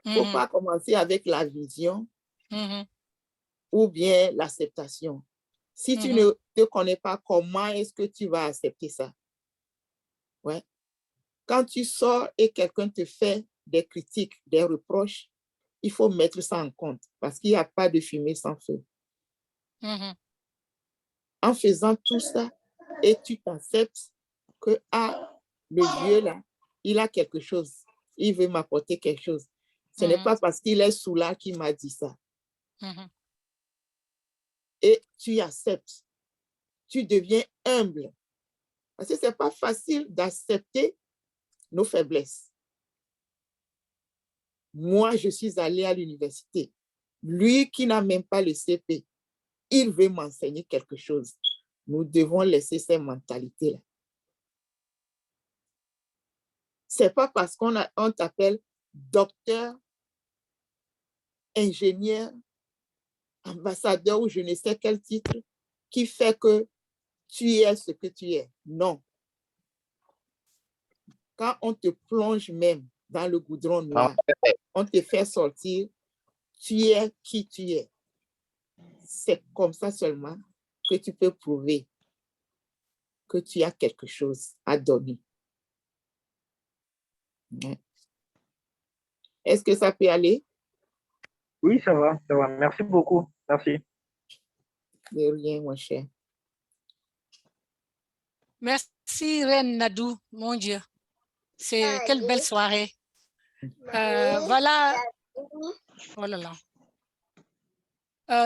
Il ne faut pas commencer avec la vision ou bien l'acceptation. Si tu ne te connais pas, comment est-ce que tu vas accepter ça? Ouais. Quand tu sors et quelqu'un te fait des critiques, des reproches, il faut mettre ça en compte parce qu'il n'y a pas de fumée sans feu. En faisant tout ça, et tu t'acceptes que le vieux là, il a quelque chose, il veut m'apporter quelque chose. Ce n'est pas parce qu'il est sous là qu'il m'a dit ça. Et tu acceptes, tu deviens humble. Parce que ce n'est pas facile d'accepter nos faiblesses. Moi, je suis allée à l'université. Lui qui n'a même pas le CP, il veut m'enseigner quelque chose. Nous devons laisser ces mentalités-là. Ce n'est pas parce qu'on t'appelle docteur, ingénieur, ambassadeur ou je ne sais quel titre qui fait que tu es ce que tu es. Non. Quand on te plonge même dans le goudron noir, on te fait sortir, tu es qui tu es. C'est comme ça seulement que tu peux prouver que tu as quelque chose à donner. Est-ce que ça peut aller? Oui, ça va. Merci beaucoup. Merci. De rien, mon cher. Merci, Reine Nadou, mon Dieu. Quelle belle soirée. Voilà. Oh là là.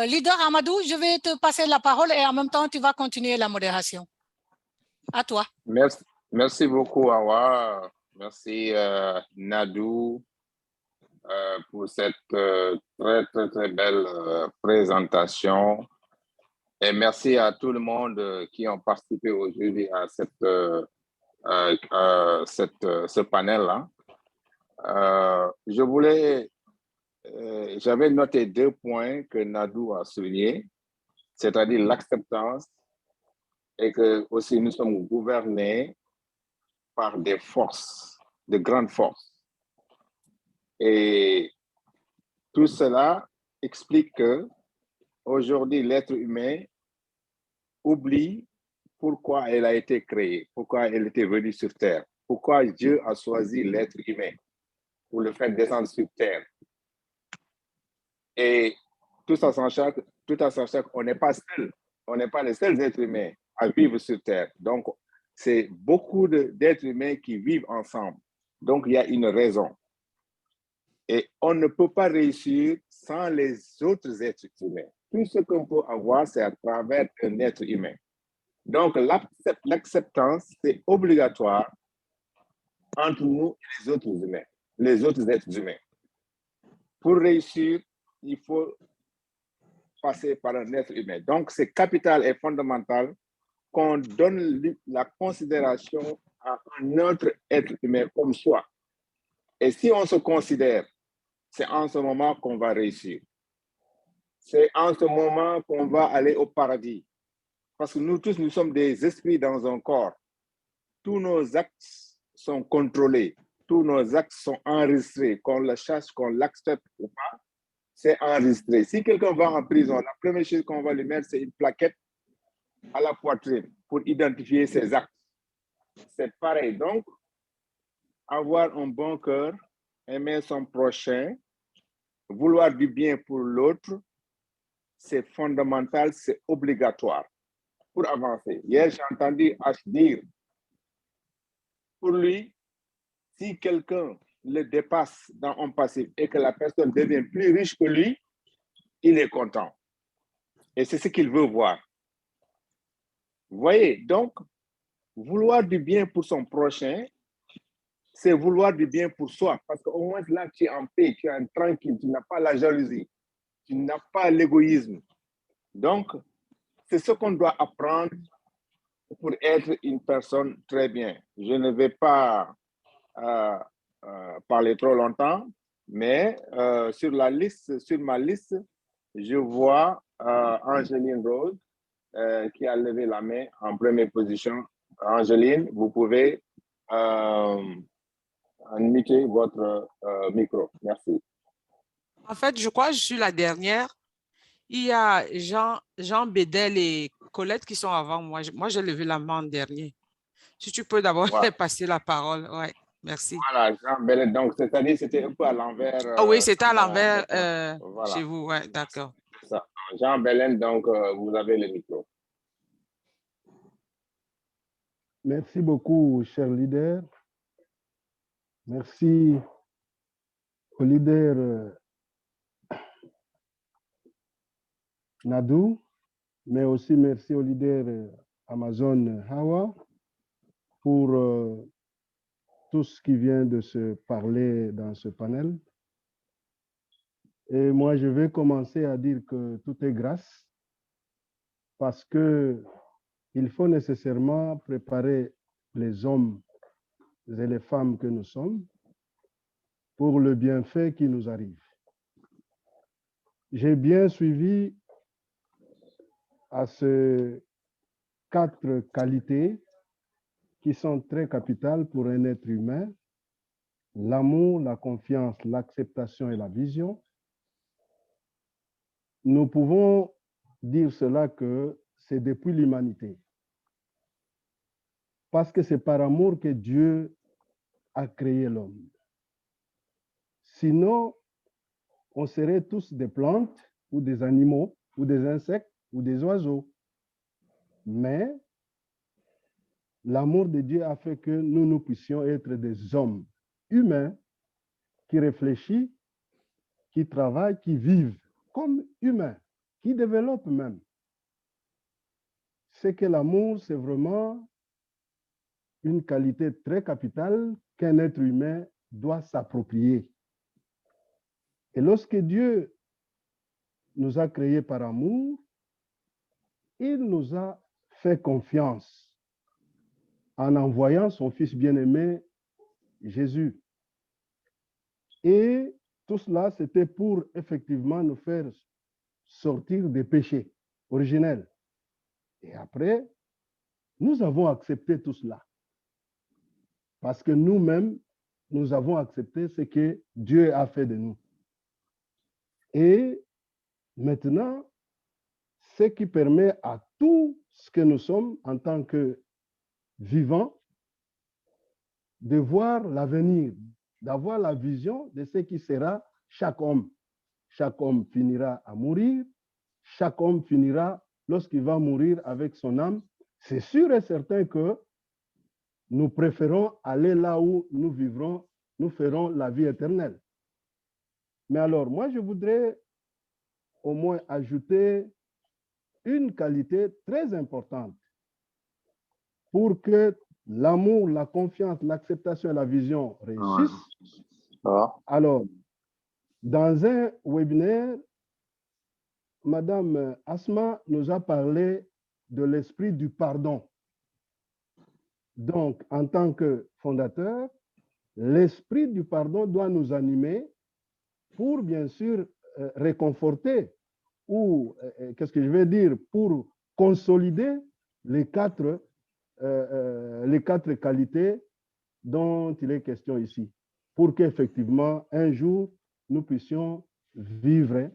Leader Amadou, je vais te passer la parole et en même temps, tu vas continuer la modération. À toi. Merci beaucoup, Awa. Merci, Nadou, pour cette très belle présentation. Et merci à tout le monde qui ont participé aujourd'hui à ce panel-là. J'avais noté 2 points que Nadou a soulignés, c'est-à-dire l'acceptance et que aussi nous sommes gouvernés par des forces, de grandes forces. Et tout cela explique que aujourd'hui l'être humain oublie pourquoi elle a été créée, pourquoi elle était venue sur Terre, pourquoi Dieu a choisi l'être humain pour le faire descendre sur Terre. Et tout en sachant qu'on n'est pas seul, on n'est pas les seuls êtres humains à vivre sur Terre. Donc, c'est beaucoup d'êtres humains qui vivent ensemble. Donc, il y a une raison. Et on ne peut pas réussir sans les autres êtres humains. Tout ce qu'on peut avoir, c'est à travers un être humain. Donc, l'acceptance, c'est obligatoire entre nous et les autres êtres humains. Pour réussir, il faut passer par un être humain. Donc, c'est capital et fondamental qu'on donne la considération à un autre être humain comme soi. Et si on se considère, c'est en ce moment qu'on va réussir. C'est en ce moment qu'on va aller au paradis. Parce que nous tous, nous sommes des esprits dans un corps. Tous nos actes sont contrôlés. Tous nos actes sont enregistrés. Qu'on le cherche, qu'on l'accepte ou pas, c'est enregistré. Si quelqu'un va en prison, la première chose qu'on va lui mettre, c'est une plaquette à la poitrine pour identifier ses actes. C'est pareil. Donc, avoir un bon cœur, aimer son prochain, vouloir du bien pour l'autre, c'est fondamental, c'est obligatoire pour avancer. Hier, j'ai entendu H dire, pour lui, si quelqu'un le dépasse dans un passif et que la personne devient plus riche que lui, il est content. Et c'est ce qu'il veut voir. Vous voyez, donc, vouloir du bien pour son prochain, c'est vouloir du bien pour soi. Parce qu'au moins là, tu es en paix, tu es tranquille, tu n'as pas la jalousie, tu n'as pas l'égoïsme. Donc, c'est ce qu'on doit apprendre pour être une personne très bien. Je ne vais pas parler trop longtemps, mais sur ma liste, je vois Angeline Rose qui a levé la main en première position. Angeline, vous pouvez unmuter votre micro. Merci. En fait, je crois que je suis la dernière. Il y a Jean Bédel et Colette qui sont avant moi. Moi, j'ai levé la main en dernier. Si tu peux d'abord passer la parole. Ouais, merci. Voilà, Jean Bédel. Donc, c'est-à-dire c'était un peu à l'envers. Ah oui, c'était à l'envers voilà. chez vous. Ouais, d'accord. Jean Bédel, donc, vous avez le micro. Merci beaucoup, cher leader. Merci au leader Nadou, mais aussi merci au leader Amazon Hawa pour tout ce qui vient de se parler dans ce panel. Et moi, je vais commencer à dire que tout est grâce parce que il faut nécessairement préparer les hommes et les femmes que nous sommes pour le bienfait qui nous arrive. J'ai bien suivi à ces 4 qualités qui sont très capitales pour un être humain: l'amour, la confiance, l'acceptation et la vision. Nous pouvons dire cela que c'est depuis l'humanité. Parce que c'est par amour que Dieu a créé l'homme. Sinon, on serait tous des plantes ou des animaux ou des insectes ou des oiseaux. Mais l'amour de Dieu a fait que nous puissions être des hommes humains qui réfléchissent, qui travaillent, qui vivent comme humains, qui développent même. C'est que l'amour, c'est vraiment une qualité très capitale qu'un être humain doit s'approprier. Et lorsque Dieu nous a créés par amour, il nous a fait confiance en envoyant son Fils bien-aimé, Jésus. Et tout cela, c'était pour effectivement nous faire sortir des péchés originels. Et après, nous avons accepté tout cela. Parce que nous-mêmes, nous avons accepté ce que Dieu a fait de nous. Et maintenant, ce qui permet à tout ce que nous sommes en tant que vivants de voir l'avenir, d'avoir la vision de ce qui sera chaque homme, chaque homme finira à mourir, chaque homme finira, lorsqu'il va mourir avec son âme, c'est sûr et certain que nous préférons aller là où nous vivrons, nous ferons la vie éternelle. Mais alors, moi, je voudrais au moins ajouter une qualité très importante pour que l'amour, la confiance, l'acceptation et la vision réussissent. Alors, dans un webinaire, Madame Asma nous a parlé de l'esprit du pardon. Donc, en tant que fondateur, l'esprit du pardon doit nous animer pour, bien sûr, réconforter ou, qu'est-ce que je vais dire, pour consolider les quatre qualités dont il est question ici, pour qu'effectivement, un jour, nous puissions vivre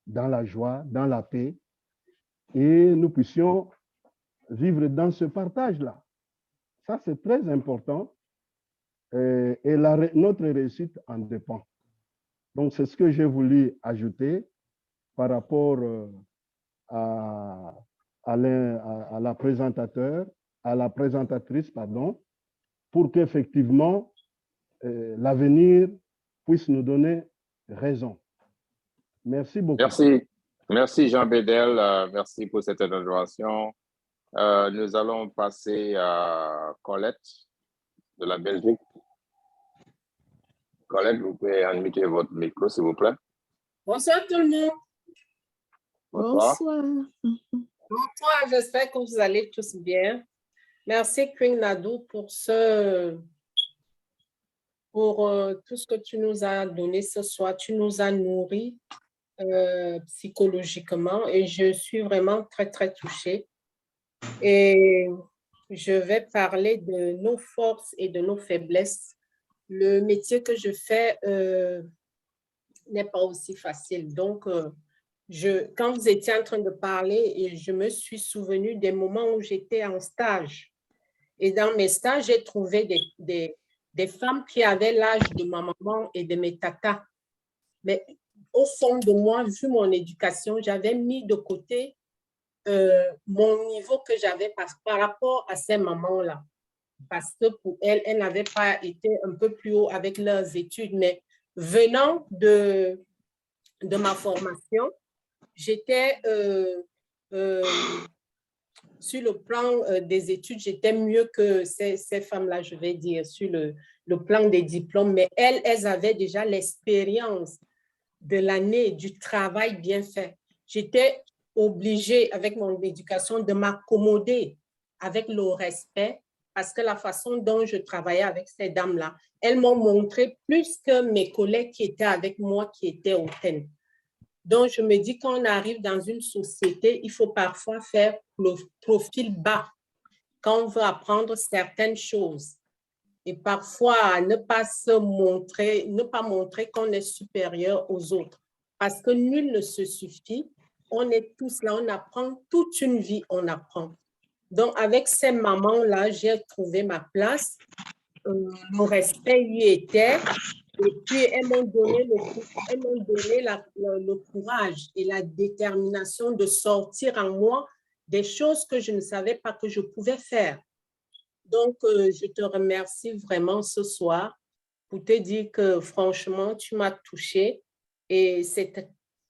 dans la joie, dans la paix, et nous puissions vivre dans ce partage-là. Ça, c'est très important, et notre réussite en dépend. Donc, c'est ce que j'ai voulu ajouter par rapport à la présentatrice, pardon, pour qu'effectivement, l'avenir puisse nous donner raison. Merci beaucoup. Merci. Merci Jean Bédel. Merci pour cette intervention. Nous allons passer à Colette de la Belgique. Colette, vous pouvez unmuter votre micro, s'il vous plaît. Bonsoir tout le monde. Bonsoir. Bonsoir, j'espère que vous allez tous bien. Merci Queen Nadou pour tout ce que tu nous as donné ce soir. Tu nous as nourris psychologiquement et je suis vraiment très, très touchée. Et je vais parler de nos forces et de nos faiblesses. Le métier que je fais n'est pas aussi facile. Donc, quand vous étiez en train de parler, et je me suis souvenu des moments où j'étais en stage. Et dans mes stages, j'ai trouvé des femmes qui avaient l'âge de ma maman et de mes tatas. Mais au fond de moi, vu mon éducation, j'avais mis de côté mon niveau que j'avais par rapport à ces mamans-là. Parce que pour elles n'avaient pas été un peu plus haut avec leurs études. Mais venant de ma formation, j'étais sur le plan des études, j'étais mieux que ces femmes-là, je vais dire, sur le plan des diplômes. Mais elles avaient déjà l'expérience de l'année, du travail bien fait. J'étais obligée, avec mon éducation, de m'accommoder avec le respect parce que la façon dont je travaillais avec ces dames-là, elles m'ont montré plus que mes collègues qui étaient avec moi, qui étaient hautaines. Donc, je me dis, quand on arrive dans une société, il faut parfois faire le profil bas quand on veut apprendre certaines choses. Et parfois, ne pas montrer qu'on est supérieur aux autres. Parce que nul ne se suffit. On est tous là, on apprend toute une vie, on apprend. Donc, avec ces mamans-là, j'ai trouvé ma place. Le respect y était. Et puis, elles m'ont donné le courage et la détermination de sortir en moi des choses que je ne savais pas que je pouvais faire. Donc, je te remercie vraiment ce soir pour te dire que franchement, tu m'as touchée et c'est un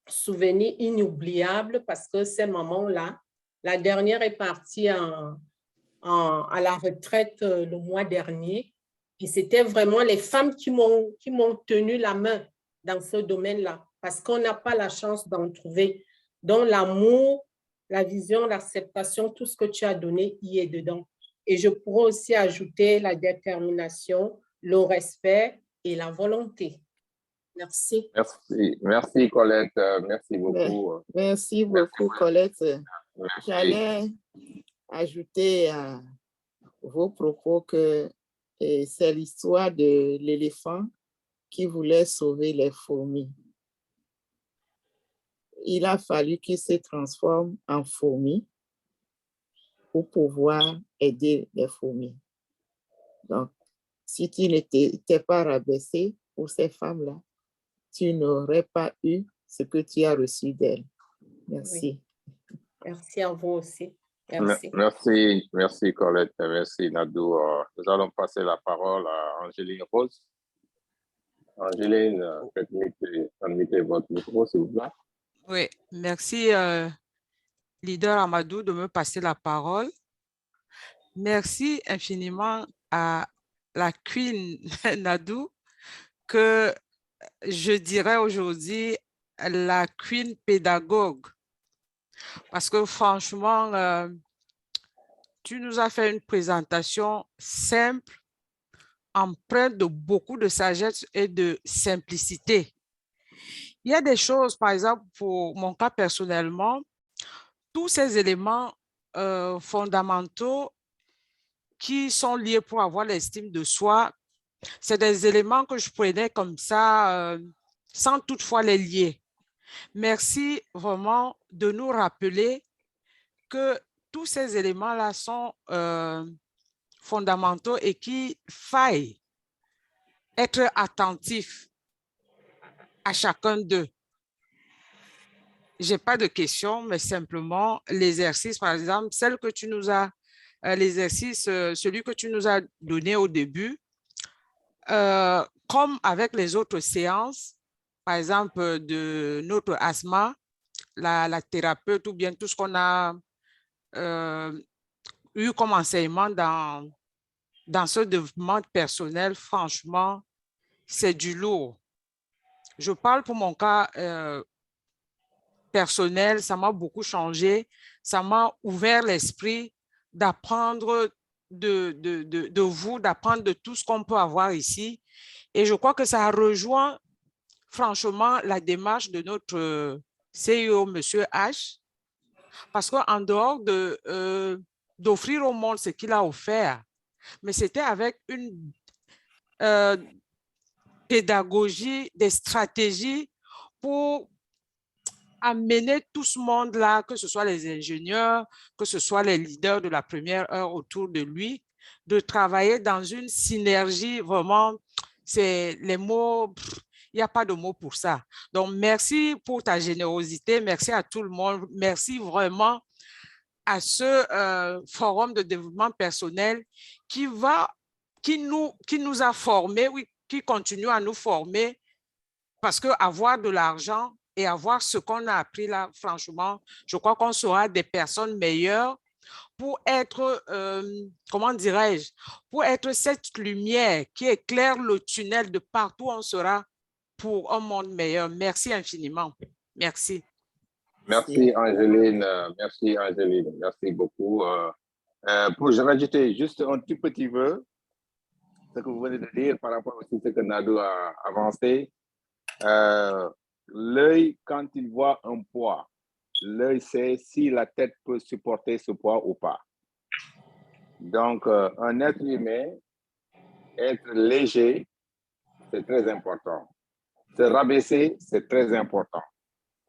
souvenir inoubliable parce que ces mamans-là, la dernière est partie à la retraite le mois dernier. Et c'était vraiment les femmes qui m'ont tenu la main dans ce domaine-là, parce qu'on n'a pas la chance d'en trouver. Donc, l'amour, la vision, l'acceptation, tout ce que tu as donné y est dedans. Et je pourrais aussi ajouter la détermination, le respect et la volonté. Merci. Merci Colette. Merci beaucoup. Merci beaucoup, Colette. J'allais ajouter à vos propos que c'est l'histoire de l'éléphant qui voulait sauver les fourmis. Il a fallu qu'il se transforme en fourmi pour pouvoir aider les fourmis. Donc, si tu n'étais pas rabaissé pour ces femmes-là, tu n'aurais pas eu ce que tu as reçu d'elle. Merci. Oui. Merci à vous aussi. Merci. Merci. Merci Colette, merci Nadou. Nous allons passer la parole à Angéline Rose. Angéline, permettez votre micro, s'il vous plaît. Oui, merci leader Amadou de me passer la parole. Merci infiniment à la Queen Nadou, que je dirais aujourd'hui la Queen pédagogue. Parce que franchement, tu nous as fait une présentation simple, empreinte de beaucoup de sagesse et de simplicité. Il y a des choses, par exemple, pour mon cas personnellement, tous ces éléments fondamentaux qui sont liés pour avoir l'estime de soi, c'est des éléments que je prenais comme ça, sans toutefois les lier. Merci vraiment de nous rappeler que tous ces éléments-là sont fondamentaux et qu'il faille être attentif à chacun d'eux. Je n'ai pas de questions, mais simplement l'exercice, par exemple, celle que tu nous as, l'exercice, celui que tu nous as donné au début, comme avec les autres séances, par exemple, de notre asthma, la thérapeute ou bien tout ce qu'on a eu comme enseignement dans ce développement personnel, franchement, c'est du lourd. Je parle pour mon cas personnel, ça m'a beaucoup changé, ça m'a ouvert l'esprit d'apprendre de vous, d'apprendre de tout ce qu'on peut avoir ici. Et je crois que ça rejoint franchement la démarche de notre CEO, M. H, parce qu'en dehors d'offrir au monde ce qu'il a offert, mais c'était avec une pédagogie, des stratégies pour amener tout ce monde-là, que ce soit les ingénieurs, que ce soit les leaders de la première heure autour de lui, de travailler dans une synergie vraiment, c'est les mots, il n'y a pas de mots pour ça. Donc, merci pour ta générosité, merci à tout le monde, merci vraiment à ce forum de développement personnel qui nous a formés, oui, qui continue à nous former, parce qu'avoir de l'argent et avoir ce qu'on a appris là, franchement, je crois qu'on sera des personnes meilleures pour être, comment dirais-je, pour être cette lumière qui éclaire le tunnel de partout où on sera pour un monde meilleur. Merci infiniment. Merci. Merci Angéline, merci beaucoup. Pour rajouter juste un tout petit peu ce que vous venez de dire par rapport aussi à ce que Nadou a avancé. L'œil, quand il voit un poids, l'œil sait si la tête peut supporter ce poids ou pas. Donc, un être humain, être léger, c'est très important. Se rabaisser, c'est très important.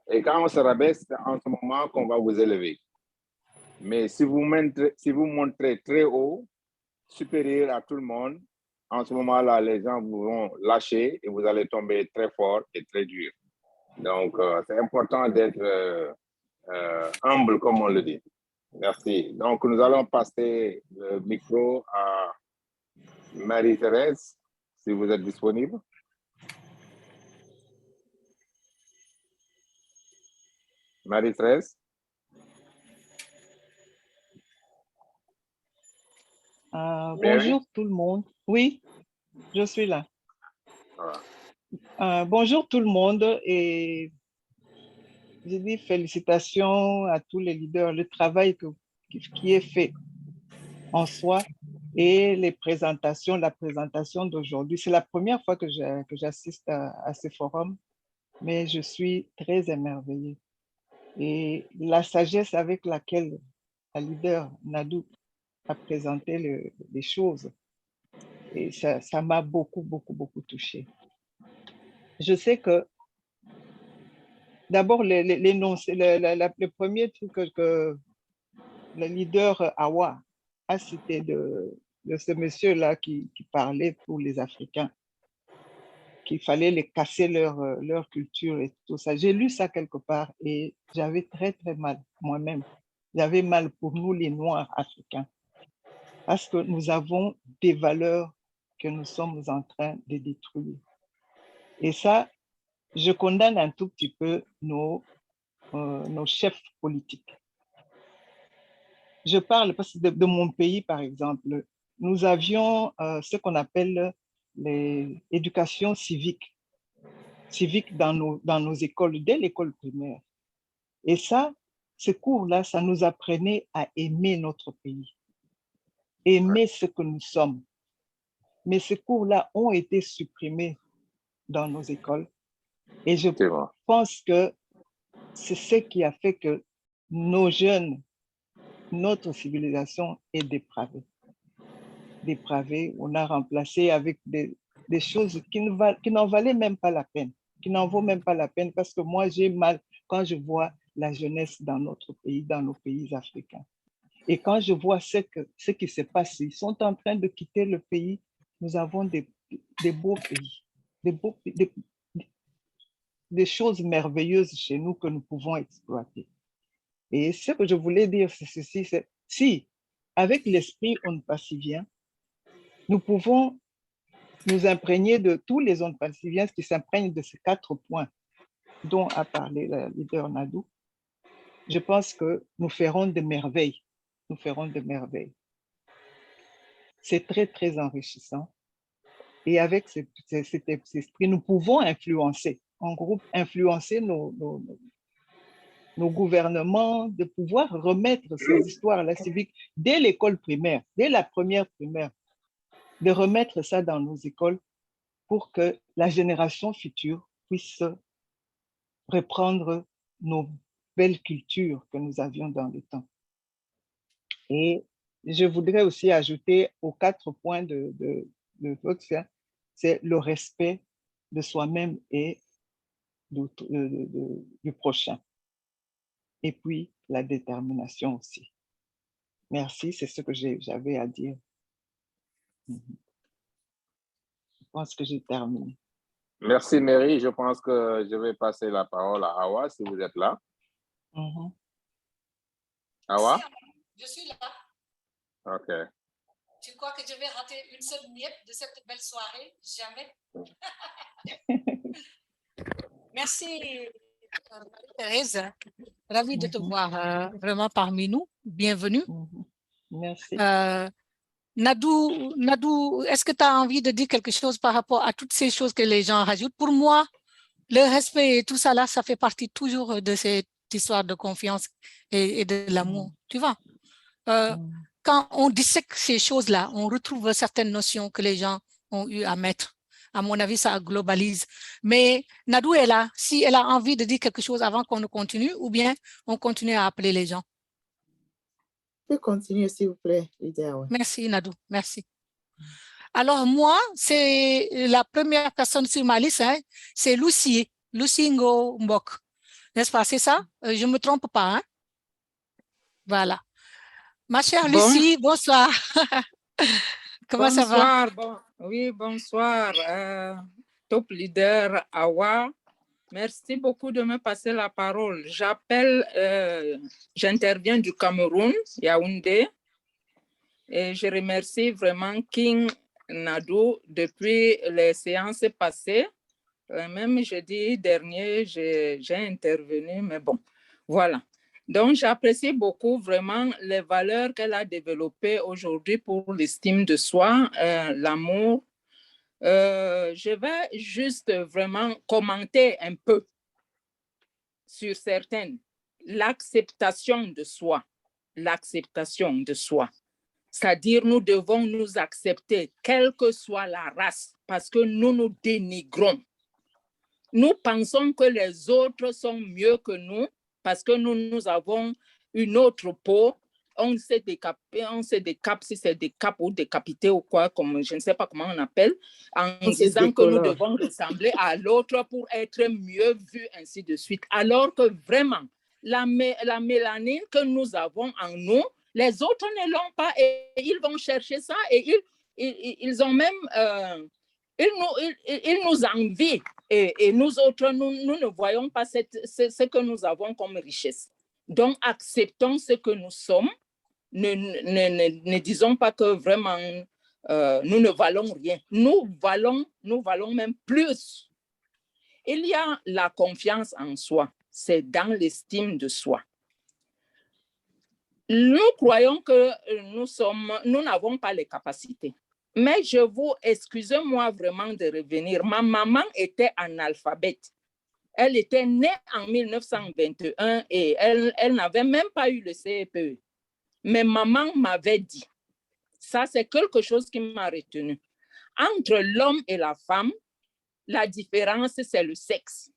Et quand on se rabaisse, c'est en ce moment qu'on va vous élever. Mais si vous montrez très haut, supérieur à tout le monde, en ce moment-là, les gens vous vont lâcher et vous allez tomber très fort et très dur. Donc, c'est important d'être humble, comme on le dit. Merci. Donc, nous allons passer le micro à Marie-Thérèse, si vous êtes disponible. Marie-Thérèse. Bonjour tout le monde. Oui, je suis là. Bonjour tout le monde et je dis félicitations à tous les leaders, le travail qui est fait en soi et les présentations, la présentation d'aujourd'hui. C'est la première fois que j'assiste à ce forum, mais je suis très émerveillée. Et la sagesse avec laquelle la leader Nadou a présenté les choses, et ça m'a beaucoup touchée. Je sais que d'abord, le premier truc que le leader Awa a cité de ce monsieur-là qui parlait pour les Africains, qu'il fallait les casser leur culture et tout ça. J'ai lu ça quelque part et j'avais très, très mal moi-même. J'avais mal pour nous, les Noirs africains, parce que nous avons des valeurs que nous sommes en train de détruire. Et ça, je condamne un tout petit peu nos chefs politiques. Je parle parce que de mon pays, par exemple, nous avions ce qu'on appelle l'éducation civique dans nos écoles, dès l'école primaire. Et ça, ce cours-là, ça nous apprenait à aimer notre pays, aimer ce que nous sommes. Mais ces cours-là ont été supprimés dans nos écoles. Et je pense que c'est ce qui a fait que nos jeunes, notre civilisation est dépravée. Dépravée, on a remplacé avec des choses qui n'en valaient même pas la peine, qui n'en vaut même pas la peine, parce que moi, j'ai mal quand je vois la jeunesse dans notre pays, dans nos pays africains. Et quand je vois ce qui se passe, ils sont en train de quitter le pays. Nous avons des beaux pays, des choses merveilleuses chez nous que nous pouvons exploiter. Et ce que je voulais dire, c'est ceci, c'est si, avec l'esprit on pacifiant, nous pouvons nous imprégner de tous les ondes pacifiens qui s'imprègnent de ces 4 points dont a parlé le leader Nadou. Je pense que nous ferons de merveilles. Nous ferons de merveilles. C'est très, très enrichissant. Et avec cet esprit, nous pouvons influencer, en groupe, influencer nos gouvernements, de pouvoir remettre ces histoires-là civiques dès l'école primaire, dès la première primaire, de remettre ça dans nos écoles pour que la génération future puisse reprendre nos belles cultures que nous avions dans le temps. Et je voudrais aussi ajouter aux 4 points de votre faire, c'est le respect de soi-même et du prochain. Et puis, la détermination aussi. Merci, c'est ce que j'avais à dire. Je pense que j'ai terminé. Merci, Mary. Je pense que je vais passer la parole à Awa, si vous êtes là. Awa? Je suis là. OK. Tu crois que je vais rater une seule miette de cette belle soirée? Jamais. Merci, Thérèse. Ravie de te voir vraiment parmi nous. Bienvenue. Merci. Nadou, est-ce que tu as envie de dire quelque chose par rapport à toutes ces choses que les gens rajoutent? Pour moi, le respect et tout ça là, ça fait partie toujours de cette histoire de confiance et de l'amour. Tu vois? Quand on dissèque ces choses-là, on retrouve certaines notions que les gens ont eu à mettre. À mon avis, ça globalise. Mais Nadou est là. Si elle a envie de dire quelque chose avant qu'on ne continue, ou bien on continue à appeler les gens. Tu peux continuer, s'il vous plaît, Lydia. Merci, Nadou. Merci. Alors, moi, c'est la première personne sur ma liste, hein, c'est Lucie Ngo Mbok. N'est-ce pas? C'est ça? Je ne me trompe pas. Hein? Voilà. Ma chère Lucie, bonsoir. Comment ça va? Oui, bonsoir. Top leader Awa, merci beaucoup de me passer la parole. J'interviens du Cameroun, Yaoundé, et je remercie vraiment King Nadou depuis les séances passées. Même jeudi dernier, j'ai intervenu, mais bon, voilà. Donc, j'apprécie beaucoup vraiment les valeurs qu'elle a développées aujourd'hui pour l'estime de soi, l'amour. Je vais juste vraiment commenter un peu sur certaines. L'acceptation de soi. L'acceptation de soi. C'est-à-dire, nous devons nous accepter, quelle que soit la race, parce que nous nous dénigrons. Nous pensons que les autres sont mieux que nous, parce que nous avons une autre peau, on se décape si c'est des capes ou décapité ou quoi, comme je ne sais pas comment on appelle, en disant que nous devons ressembler à l'autre pour être mieux vus, ainsi de suite. Alors que vraiment, la mélanine que nous avons en nous, les autres ne l'ont pas et ils vont chercher ça et ils ont même il nous envie. Et nous autres, nous ne voyons pas ce que nous avons comme richesse. Donc, acceptons ce que nous sommes. Ne disons pas que vraiment nous ne valons rien. Nous valons même plus. Il y a la confiance en soi. C'est dans l'estime de soi. Nous croyons que nous n'avons pas les capacités. Mais excusez-moi vraiment de revenir. Ma maman était analphabète. Elle était née en 1921 et elle n'avait même pas eu le CPE. Mais maman m'avait dit, ça c'est quelque chose qui m'a retenu. Entre l'homme et la femme, la différence c'est le sexe.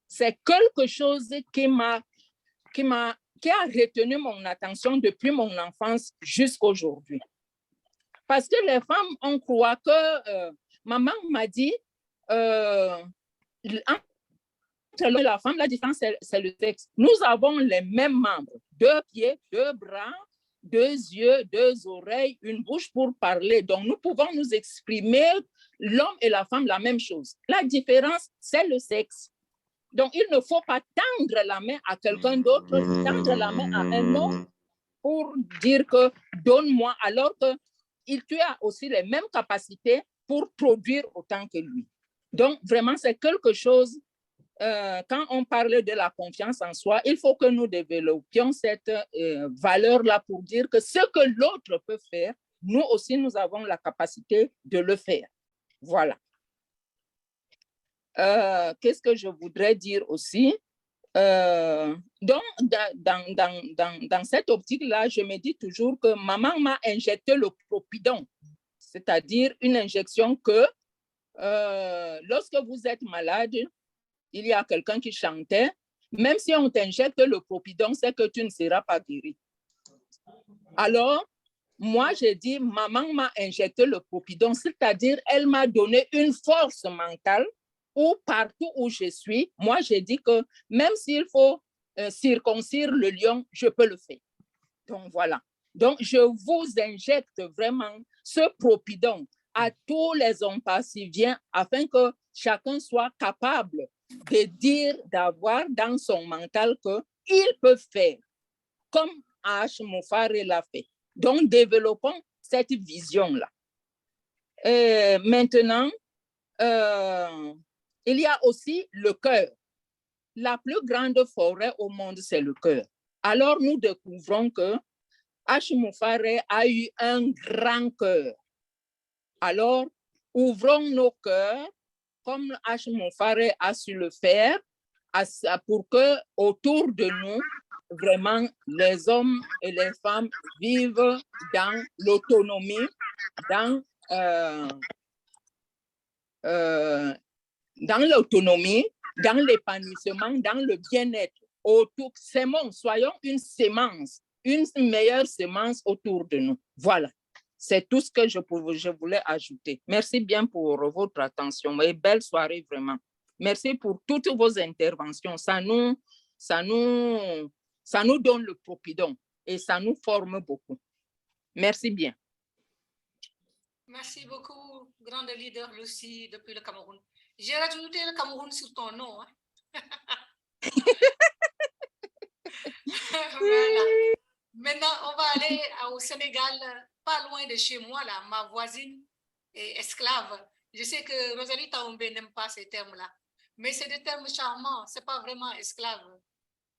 C'est quelque chose qui a retenu mon attention depuis mon enfance jusqu'à aujourd'hui. Parce que les femmes, on croit que maman m'a dit, entre la femme, la différence, c'est le sexe. Nous avons les mêmes membres, 2 pieds, 2 bras, 2 yeux, 2 oreilles, une bouche pour parler. Donc, nous pouvons nous exprimer, l'homme et la femme, la même chose. La différence, c'est le sexe. Donc, il ne faut pas tendre la main à quelqu'un d'autre, tendre la main à un homme pour dire que donne-moi, alors que tu as aussi les mêmes capacités pour produire autant que lui. Donc, vraiment, c'est quelque chose, quand on parle de la confiance en soi, il faut que nous développions cette valeur-là pour dire que ce que l'autre peut faire, nous aussi, nous avons la capacité de le faire. Voilà. Qu'est-ce que je voudrais dire aussi? Donc, dans cette optique-là, je me dis toujours que maman m'a injecté le propidon, c'est-à-dire une injection que lorsque vous êtes malade, il y a quelqu'un qui chantait, même si on t'injecte le propidon, c'est que tu ne seras pas guéri. Alors, moi, j'ai dit, maman m'a injecté le propidon, c'est-à-dire elle m'a donné une force mentale où partout où je suis, moi, j'ai dit que même s'il faut circoncire le lion, je peux le faire. Donc, voilà. Donc, je vous injecte vraiment ce propidon à tous les hommes passiviens afin que chacun soit capable de dire, d'avoir dans son mental qu'il peut faire, comme H. Mufare l'a fait. Donc, développons cette vision-là. Maintenant, il y a aussi le cœur. La plus grande forêt au monde, c'est le cœur. Alors, nous découvrons que H. Mufare a eu un grand cœur. Alors, ouvrons nos cœurs, comme H. Mufare a su le faire, pour que autour de nous, vraiment, les hommes et les femmes vivent dans l'autonomie, dans l'épanouissement, dans le bien-être. Soyons une sémence, une meilleure sémence autour de nous. Voilà. C'est tout ce que je voulais ajouter. Merci bien pour votre attention et belle soirée vraiment. Merci pour toutes vos interventions. Ça nous donne le propidon et ça nous forme beaucoup. Merci bien. Merci beaucoup, grande leader Lucie depuis le Cameroun. J'ai rajouté le Cameroun sur ton nom. Hein? Voilà. Maintenant, on va aller au Sénégal, pas loin de chez moi, là. Ma voisine est esclave. Je sais que Rosalie Taombé n'aime pas ces termes-là, mais c'est des termes charmants. Ce n'est pas vraiment esclave.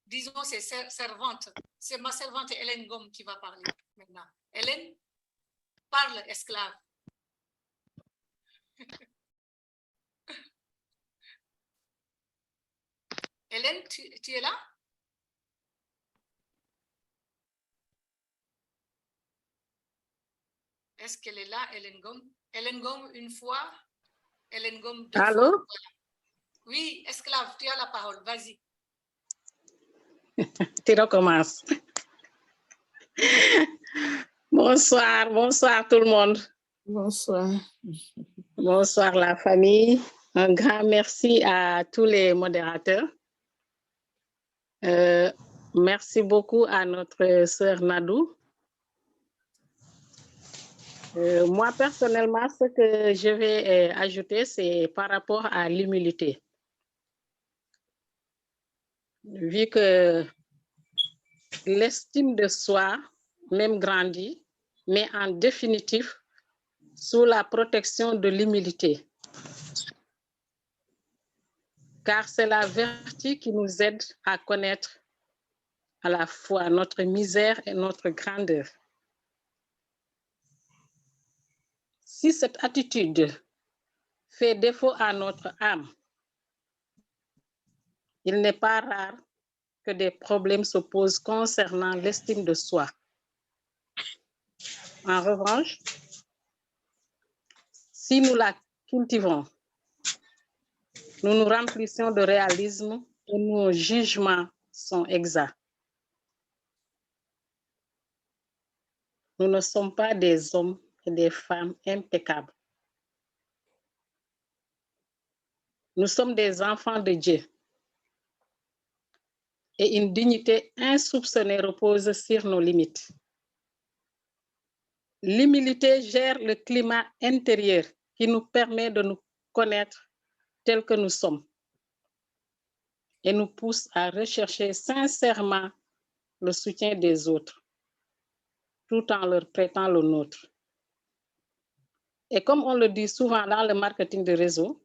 Disons, c'est servante. C'est ma servante Hélène Gomme qui va parler maintenant. Hélène, parle esclave. Hélène, tu es là? Est-ce qu'elle est là, Hélène Gomme? Hélène Gomme, une fois. Hélène Gomme, 2 Allô? fois. Oui, esclave, tu as la parole. Vas-y. Tu recommences. Bonsoir, bonsoir tout le monde. Bonsoir. Bonsoir la famille. Un grand merci à tous les modérateurs. Merci beaucoup à notre sœur Nadou. Moi, personnellement, ce que je vais ajouter, c'est par rapport à l'humilité. Vu que l'estime de soi, même grandit, mais en définitive, sous la protection de l'humilité. Car c'est la vertu qui nous aide à connaître à la fois notre misère et notre grandeur. Si cette attitude fait défaut à notre âme, il n'est pas rare que des problèmes se posent concernant l'estime de soi. En revanche, si nous la cultivons, nous nous remplissons de réalisme et nos jugements sont exacts. Nous ne sommes pas des hommes et des femmes impeccables. Nous sommes des enfants de Dieu. Et une dignité insoupçonnée repose sur nos limites. L'humilité gère le climat intérieur qui nous permet de nous connaître tels que nous sommes et nous pousse à rechercher sincèrement le soutien des autres, tout en leur prêtant le nôtre. Et comme on le dit souvent dans le marketing de réseau,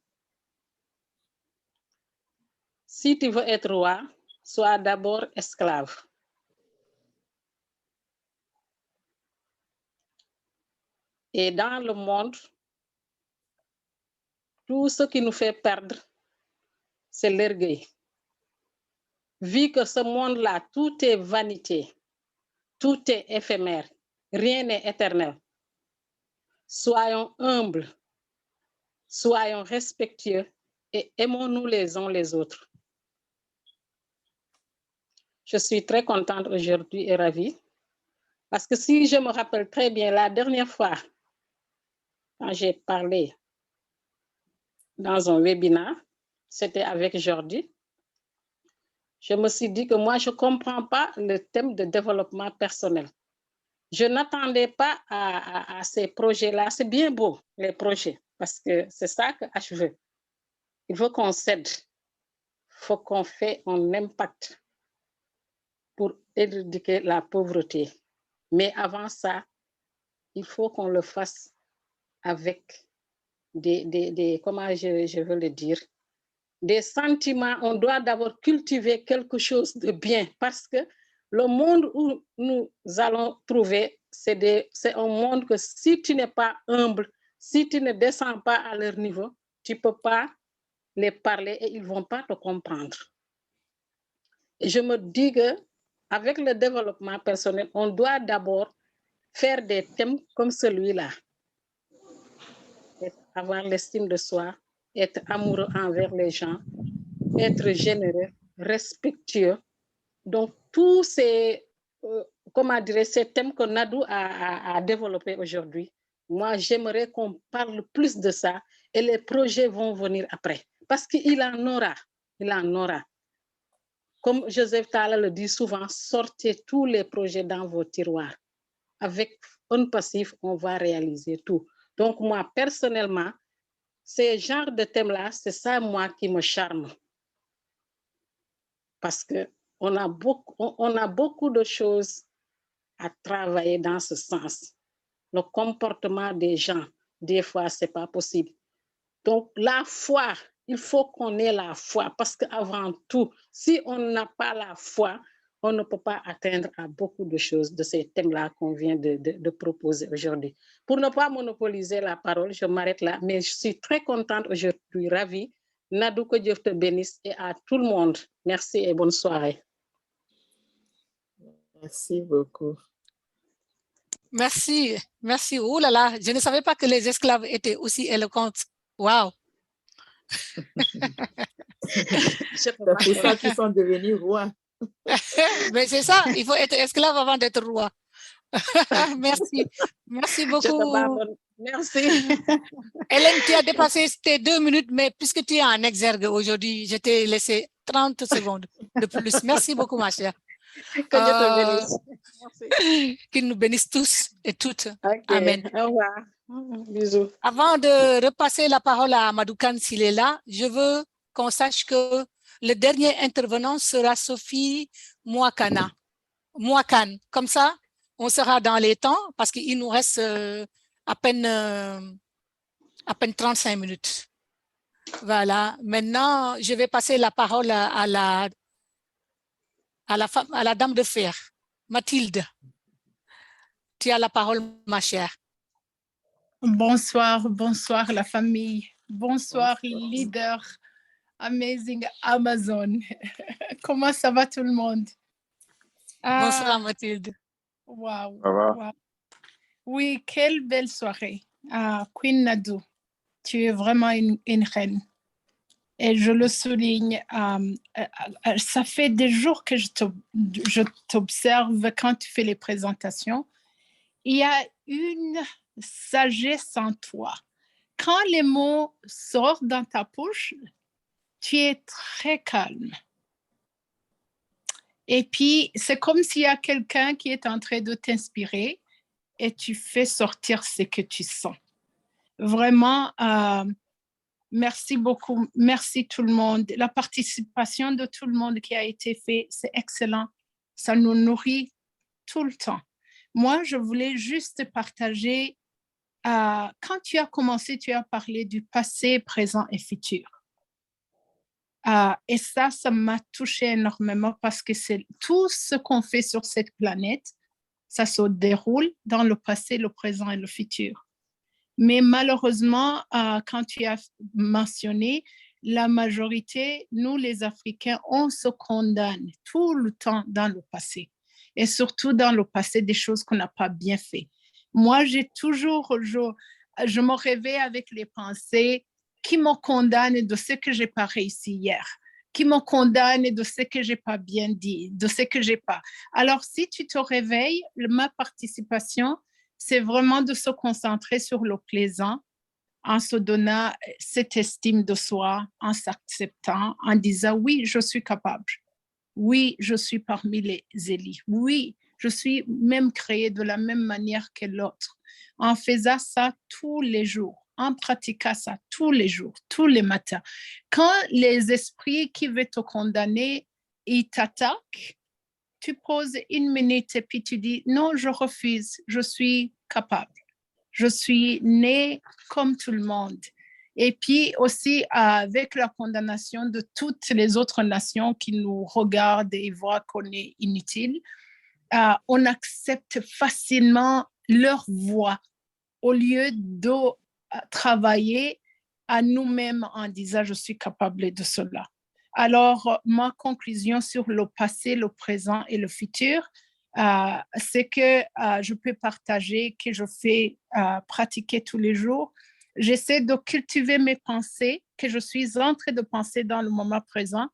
si tu veux être roi, sois d'abord esclave. Et dans le monde, tout ce qui nous fait perdre, c'est l'orgueil. Vu que ce monde-là, tout est vanité, tout est éphémère, rien n'est éternel. Soyons humbles, soyons respectueux et aimons-nous les uns les autres. Je suis très contente aujourd'hui et ravie parce que si je me rappelle très bien, la dernière fois, quand j'ai parlé dans un webinaire, c'était avec Jordi, je me suis dit que moi, je ne comprends pas le thème de développement personnel. Je n'attendais pas à ces projets-là. C'est bien beau, les projets, parce que c'est ça que H veut. Il faut qu'on s'aide. Il faut qu'on fasse un impact pour éradiquer la pauvreté. Mais avant ça, il faut qu'on le fasse avec comment je veux le dire, des sentiments. On doit d'abord cultiver quelque chose de bien parce que le monde où nous allons trouver, c'est un monde que si tu n'es pas humble, si tu ne descends pas à leur niveau, tu ne peux pas les parler et ils ne vont pas te comprendre. Et je me dis qu'avec le développement personnel, on doit d'abord faire des thèmes comme celui-là. Avoir l'estime de soi, être amoureux envers les gens, être généreux, respectueux. Donc, tous ces, ces thèmes que Nadou a développés aujourd'hui, moi, j'aimerais qu'on parle plus de ça et les projets vont venir après. Parce qu'il en aura, il en aura. Comme Joseph Tala le dit souvent, sortez tous les projets dans vos tiroirs. Avec un passif, on va réaliser tout. Donc, moi, personnellement, ces genres de thèmes-là, c'est ça, moi, qui me charme. Parce qu'on a beaucoup de choses à travailler dans ce sens. Le comportement des gens, des fois, ce n'est pas possible. Donc, la foi, il faut qu'on ait la foi. Parce qu'avant tout, si on n'a pas la foi, on ne peut pas atteindre à beaucoup de choses de ces thèmes-là qu'on vient de proposer aujourd'hui. Pour ne pas monopoliser la parole, je m'arrête là, mais je suis très contente aujourd'hui, ravie. Nadou, que Dieu te bénisse et à tout le monde. Merci et bonne soirée. Merci beaucoup. Merci, merci. Oh là là, je ne savais pas que les esclaves étaient aussi éloquentes. Waouh! C'est pour ça qu'ils sont devenus rois. Mais c'est ça, il faut être esclave avant d'être roi. Merci, merci beaucoup. Merci. Hélène, tu as dépassé tes 2 minutes, mais puisque tu es en exergue aujourd'hui, je t'ai laissé 30 secondes de plus. Merci beaucoup, ma chère. Que Dieu te bénisse. Merci. Qu'il nous bénisse tous et toutes. Ok, Amen. au revoir. Bisous. Avant de repasser la parole à Madoukan s'il est là, je veux qu'on sache que le dernier intervenant sera Sophie Mouakana. Mouakan. Comme ça, on sera dans les temps parce qu'il nous reste à peine 35 minutes. Voilà. Maintenant, je vais passer la parole à la dame de fer, Mathilde. Tu as la parole, ma chère. Bonsoir, bonsoir la famille. Bonsoir, leader Amazing Amazon. Comment ça va tout le monde? Bonsoir, Mathilde. Wow. Ça va? Wow. Oui, quelle belle soirée. Queen Nadou, tu es vraiment une reine. Et je le souligne, ça fait des jours que je t'observe quand tu fais les présentations. Il y a une sagesse en toi. Quand les mots sortent dans ta bouche, tu es très calme. Et puis, c'est comme s'il y a quelqu'un qui est en train de t'inspirer et tu fais sortir ce que tu sens. Vraiment, merci beaucoup. Merci tout le monde. La participation de tout le monde qui a été faite, c'est excellent. Ça nous nourrit tout le temps. Moi, je voulais juste partager, quand tu as commencé, tu as parlé du passé, présent et futur. Et ça m'a touché énormément parce que c'est tout ce qu'on fait sur cette planète, ça se déroule dans le passé, le présent et le futur. Mais malheureusement, quand tu as mentionné, la majorité, nous les Africains, on se condamne tout le temps dans le passé. Et surtout dans le passé, des choses qu'on n'a pas bien fait. Moi, je me réveille avec les pensées qui me condamnent de ce que je n'ai pas réussi hier, qui me condamnent de ce que je n'ai pas bien dit, de ce que je n'ai pas. Alors, si tu te réveilles, ma participation, c'est vraiment de se concentrer sur le plaisant, en se donnant cette estime de soi, en s'acceptant, en disant oui, je suis capable. Oui, je suis parmi les élites. Oui, je suis même créée de la même manière que l'autre. En faisant ça tous les jours, en pratiquant ça tous les jours, tous les matins. Quand les esprits qui veulent te condamner, ils t'attaquent, tu poses une minute et puis tu dis non, je refuse, je suis capable. Je suis née comme tout le monde. Et puis aussi avec la condamnation de toutes les autres nations qui nous regardent et voient qu'on est inutile, on accepte facilement leur voix au lieu de travailler à nous-mêmes en disant je suis capable de cela. Alors, ma conclusion sur le passé, le présent et le futur, c'est que je peux partager, que je fais pratiquer tous les jours. J'essaie de cultiver mes pensées, que je suis en train de penser dans le moment présent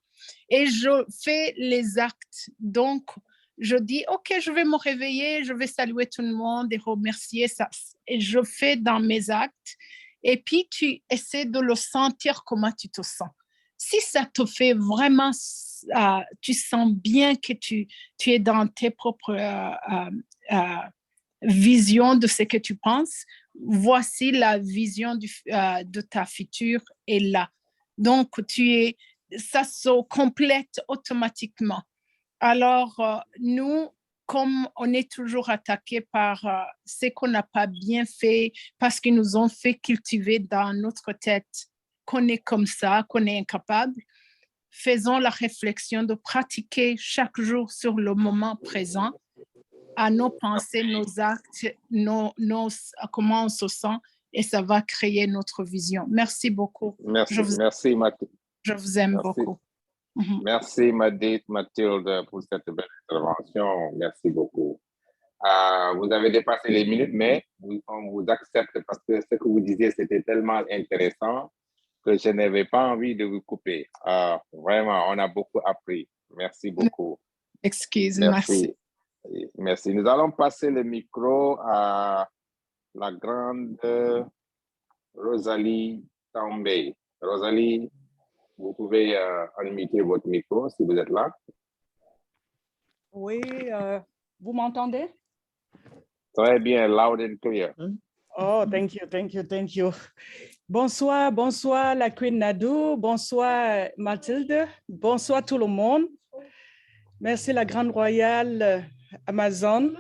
et je fais les actes. Donc, je dis, OK, je vais me réveiller, je vais saluer tout le monde et remercier ça. Et je fais dans mes actes. Et puis, tu essaies de le sentir comment tu te sens. Si ça te fait vraiment, tu sens bien que tu es dans tes propres visions de ce que tu penses, voici la vision de ta future est là. Donc, ça se complète automatiquement. Alors, nous, comme on est toujours attaqué par ce qu'on n'a pas bien fait, parce qu'ils nous ont fait cultiver dans notre tête qu'on est comme ça, qu'on est incapable, faisons la réflexion de pratiquer chaque jour sur le moment présent, à nos pensées, nos actes, comment on se sent, et ça va créer notre vision. Merci beaucoup. Merci Mathilde. Je vous aime beaucoup. Merci Mathilde pour cette belle intervention. Merci beaucoup. Vous avez dépassé les minutes, mais on vous accepte parce que ce que vous disiez, c'était tellement intéressant que je n'avais pas envie de vous couper. Vraiment, on a beaucoup appris. Merci beaucoup. Excuse, merci. Merci. Nous allons passer le micro à la grande Rosalie Tambay. Rosalie, vous pouvez unmuter votre micro si vous êtes là. Oui, vous m'entendez? Très bien, loud and clear. Oh, thank you, thank you, thank you. Bonsoir, bonsoir la Queen Nadou, bonsoir Mathilde, bonsoir tout le monde. Merci la Grande Royale Amazon.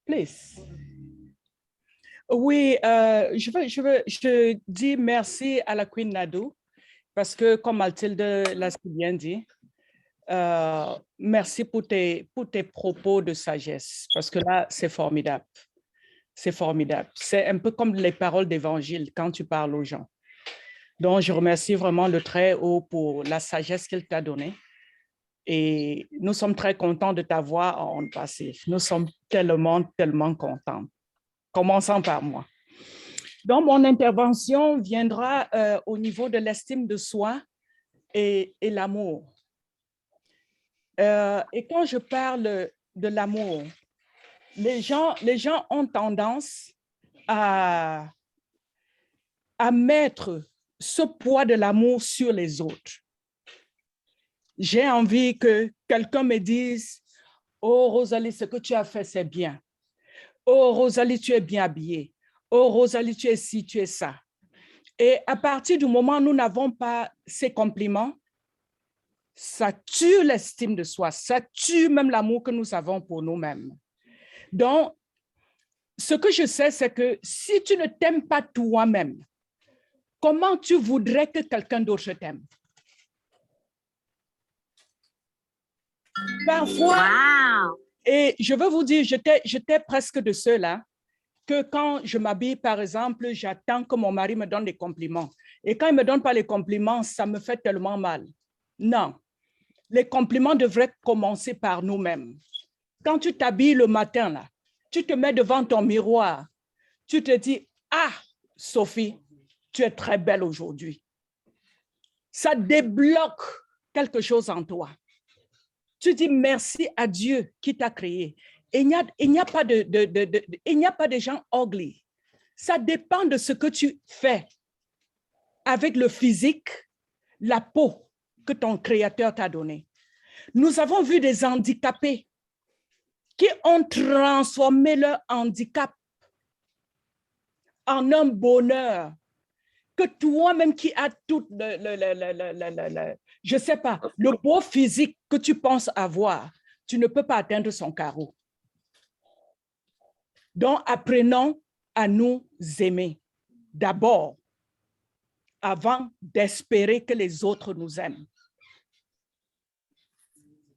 Please. Oui, je dis merci à la Queen Nadou parce que, comme Mathilde l'a si bien dit, merci pour tes propos de sagesse parce que là, c'est formidable. C'est formidable. C'est un peu comme les paroles d'évangile quand tu parles aux gens. Donc, je remercie vraiment le Très-Haut pour la sagesse qu'il t'a donnée. Et nous sommes très contents de t'avoir en passé. Nous sommes tellement, tellement contents. Commençons par moi. Donc, mon intervention viendra au niveau de l'estime de soi et l'amour. Et quand je parle de l'amour, les gens ont tendance à mettre ce poids de l'amour sur les autres. J'ai envie que quelqu'un me dise « Oh, Rosalie, ce que tu as fait, c'est bien. Oh, Rosalie, tu es bien habillée. Oh, Rosalie, tu es ci, tu es ça. » Et à partir du moment où nous n'avons pas ces compliments, ça tue l'estime de soi, ça tue même l'amour que nous avons pour nous-mêmes. Donc, ce que je sais, c'est que si tu ne t'aimes pas toi-même, comment tu voudrais que quelqu'un d'autre t'aime? Parfois, et je veux vous dire, j'étais presque de ceux-là, que quand je m'habille, par exemple, j'attends que mon mari me donne des compliments. Et quand il ne me donne pas les compliments, ça me fait tellement mal. Non, les compliments devraient commencer par nous-mêmes. Quand tu t'habilles le matin, là, tu te mets devant ton miroir, tu te dis, « Ah, Sophie, tu es très belle aujourd'hui. » Ça débloque quelque chose en toi. Tu dis merci à Dieu qui t'a créé. Et il n'y a pas de gens ugly. Ça dépend de ce que tu fais avec le physique, la peau que ton Créateur t'a donnée. Nous avons vu des handicapés qui ont transformé leur handicap en un bonheur que toi-même qui as tout je ne sais pas, le beau physique que tu penses avoir, tu ne peux pas atteindre son carreau. Donc, apprenons à nous aimer d'abord, avant d'espérer que les autres nous aiment.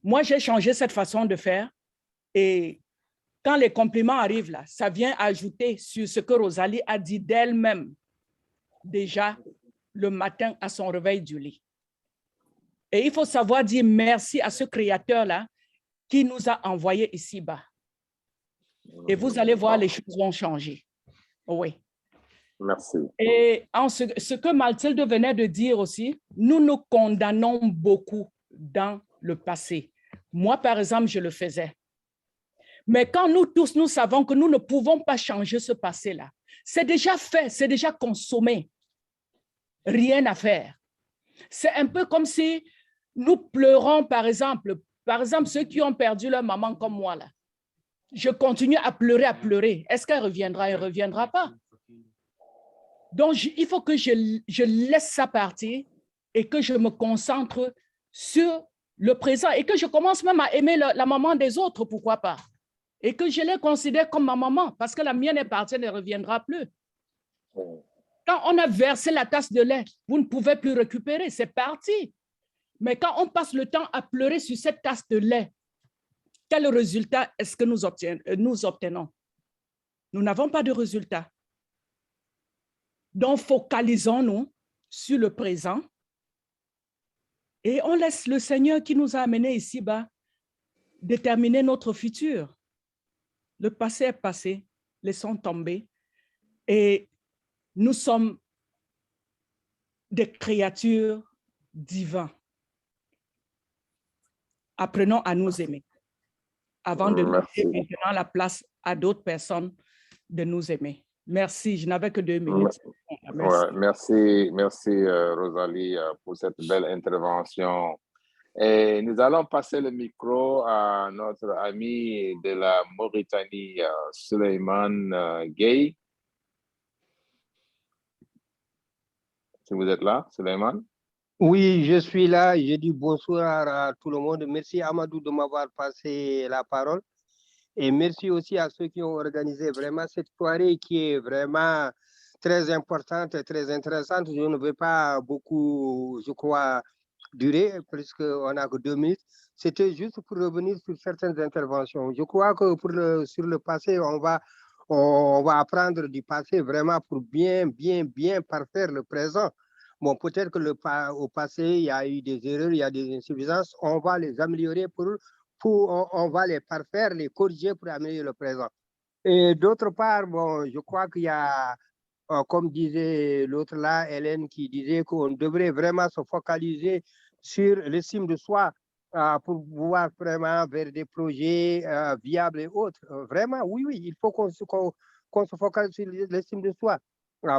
Moi, j'ai changé cette façon de faire et quand les compliments arrivent là, ça vient ajouter sur ce que Rosalie a dit d'elle-même déjà le matin à son réveil du lit. Et il faut savoir dire merci à ce Créateur-là qui nous a envoyés ici-bas. Et vous allez voir, les choses vont changer. Oui. Merci. Et ce que Mathilde venait de dire aussi, nous nous condamnons beaucoup dans le passé. Moi, par exemple, je le faisais. Mais quand nous tous, nous savons que nous ne pouvons pas changer ce passé-là, c'est déjà fait, c'est déjà consommé. Rien à faire. C'est un peu comme si nous pleurons, par exemple, ceux qui ont perdu leur maman comme moi, là. Je continue à pleurer. Est-ce qu'elle reviendra? Elle ne reviendra pas. Donc, il faut que je laisse ça partir et que je me concentre sur le présent et que je commence même à aimer la maman des autres, pourquoi pas? Et que je les considère comme ma maman parce que la mienne est partie, elle ne reviendra plus. Quand on a versé la tasse de lait, vous ne pouvez plus récupérer, c'est parti. Mais quand on passe le temps à pleurer sur cette tasse de lait, quel résultat est-ce que nous obtenons? Nous n'avons pas de résultat. Donc, focalisons-nous sur le présent et on laisse le Seigneur qui nous a amenés ici-bas déterminer notre futur. Le passé est passé, laissons tomber et nous sommes des créatures divines. Apprenons à nous aimer avant de laisser maintenant la place à d'autres personnes de nous aimer. Merci, je n'avais que 2 minutes. Merci, merci Rosalie pour cette belle intervention Et nous allons passer le micro à notre ami de la Mauritanie, Suleiman Gueye. Si vous êtes là, Suleiman. Oui, je suis là. Je dis bonsoir à tout le monde. Merci Amadou de m'avoir passé la parole. Et merci aussi à ceux qui ont organisé vraiment cette soirée qui est vraiment très importante et très intéressante. Je ne vais pas beaucoup, je crois, durer, puisqu'on n'a que 2 minutes. C'était juste pour revenir sur certaines interventions. Je crois que sur le passé, on va apprendre du passé vraiment pour bien parfaire le présent. Bon, peut-être que au passé, il y a eu des erreurs, il y a des insuffisances. On va les améliorer on va les parfaire, les corriger pour améliorer le présent. Et d'autre part, bon, je crois qu'il y a, comme disait l'autre là, Hélène, qui disait qu'on devrait vraiment se focaliser sur l'estime de soi pour pouvoir vraiment vers des projets viables et autres. Vraiment, oui, il faut qu'on se focalise sur l'estime de soi.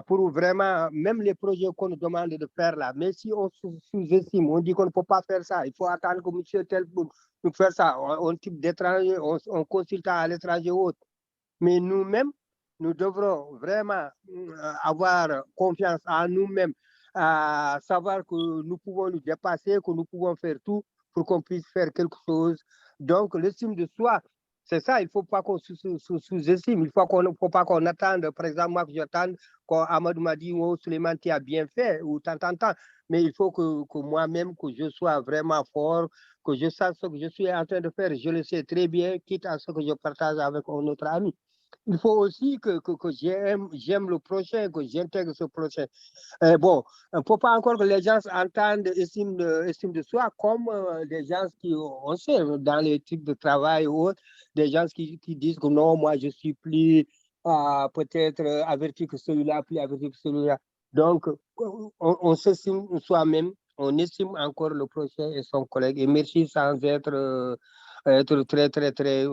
Pour vraiment, même les projets qu'on nous demande de faire là, mais si on sous-estime, on dit qu'on ne peut pas faire ça, il faut attendre que monsieur tel pour nous faire ça, on type d'étranger, on consulte à l'étranger ou autre. Mais nous-mêmes, nous devrons vraiment avoir confiance en nous-mêmes, à savoir que nous pouvons nous dépasser, que nous pouvons faire tout pour qu'on puisse faire quelque chose. Donc, l'estime de soi, c'est ça, il ne faut pas qu'on sous-estime, il ne faut pas qu'on attende. Par exemple, moi, que j'attende, quand Amadou m'a dit, oh, Suleiman, tu as bien fait, ou tant. Mais il faut que moi-même, que je sois vraiment fort, que je sache ce que je suis en train de faire. Je le sais très bien, quitte à ce que je partage avec un autre ami. Il faut aussi que j'aime le prochain, que j'intègre ce prochain. Bon, il ne faut pas encore que les gens entendent estime de soi comme des gens qui, on sait, dans les types de travail ou autres, des gens qui disent que non, moi je suis plus peut-être averti que celui-là, plus averti que celui-là. Donc, on s'estime soi-même, on estime encore le prochain et son collègue. Et merci sans être très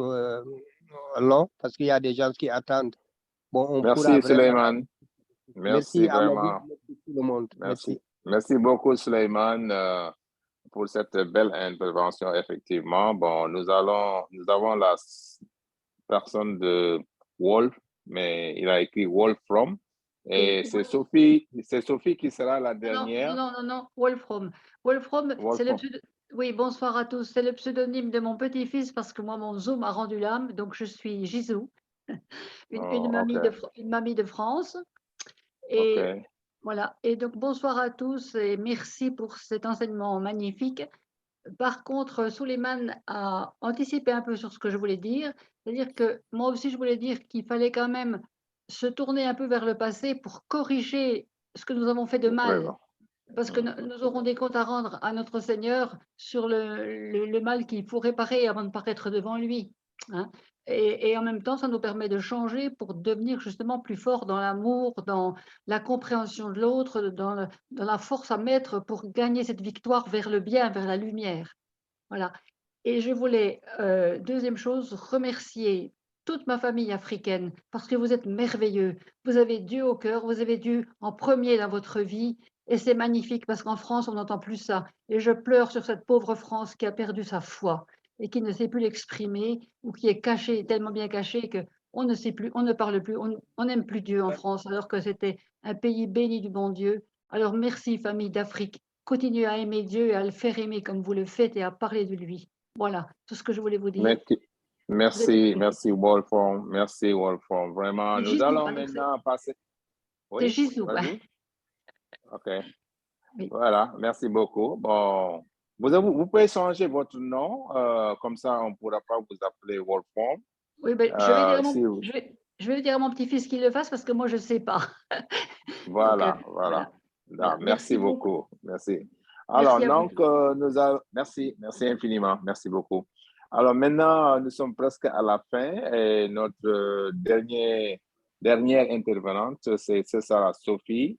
long, parce qu'il y a des gens qui attendent. Bon, on Merci, pourra vraiment... Suleiman. Merci vraiment. Merci tout le monde. Merci. Merci beaucoup, Suleiman, pour cette belle intervention, effectivement. Bon, nous avons la personne de Wolf, mais il a écrit Wolfram. Et c'est Sophie qui sera la dernière. Non, Wolfram. Wolfram, c'est le pseudonyme. Oui, bonsoir à tous. C'est le pseudonyme de mon petit-fils parce que moi, mon Zoom a rendu l'âme, donc je suis Gisou, une mamie de France. Et voilà. Et donc, bonsoir à tous et merci pour cet enseignement magnifique. Par contre, Suleiman a anticipé un peu sur ce que je voulais dire. C'est-à-dire que moi aussi, je voulais dire qu'il fallait quand même se tourner un peu vers le passé pour corriger ce que nous avons fait de mal. Parce que nous aurons des comptes à rendre à notre Seigneur sur le mal qu'il faut réparer avant de paraître devant lui. Hein. Et en même temps, ça nous permet de changer pour devenir justement plus fort dans l'amour, dans la compréhension de l'autre, dans la force à mettre pour gagner cette victoire vers le bien, vers la lumière. Voilà. Et je voulais, deuxième chose, remercier toute ma famille africaine parce que vous êtes merveilleux. Vous avez Dieu au cœur, vous avez Dieu en premier dans votre vie. Et c'est magnifique parce qu'en France, on n'entend plus ça. Et je pleure sur cette pauvre France qui a perdu sa foi et qui ne sait plus l'exprimer ou qui est cachée, tellement bien cachée qu'on ne sait plus, on ne parle plus, on n'aime plus Dieu en France alors que c'était un pays béni du bon Dieu. Alors merci famille d'Afrique, continuez à aimer Dieu et à le faire aimer comme vous le faites et à parler de lui. Voilà, tout ce que je voulais vous dire. Merci Wolfram, merci Wolfram. Vraiment, nous allons maintenant passer... C'est Gisou. OK. Oui. Voilà, merci beaucoup. Bon, vous pouvez changer votre nom, comme ça on ne pourra pas vous appeler Wolfram. Oui, ben, je vais dire à mon petit-fils qu'il le fasse parce que moi, je ne sais pas. Voilà. Merci beaucoup. Merci. Alors, merci infiniment. Merci beaucoup. Alors, maintenant, nous sommes presque à la fin et notre dernière intervenante, c'est Sarah Sophie.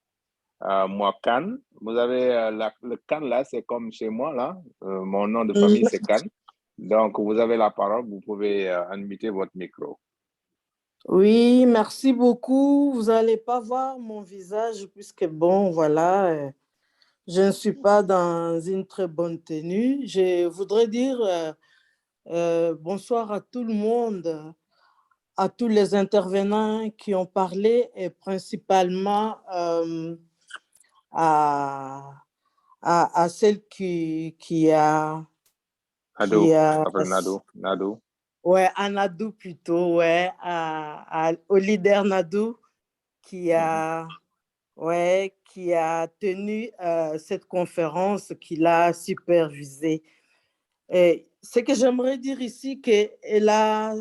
Moi, Khan. Vous avez le Khan là, c'est comme chez moi là. Mon nom de famille, c'est Khan. Donc, vous avez la parole. Vous pouvez unmuter votre micro. Oui, merci beaucoup. Vous n'allez pas voir mon visage puisque bon, voilà, je ne suis pas dans une très bonne tenue. Je voudrais dire bonsoir à tout le monde, à tous les intervenants qui ont parlé et principalement à celle qui a... Nadou. Ouais, à Nadou plutôt, ouais, au leader Nadou qui a tenu cette conférence, qu'il a supervisée. Et ce que j'aimerais dire ici, qu'elle a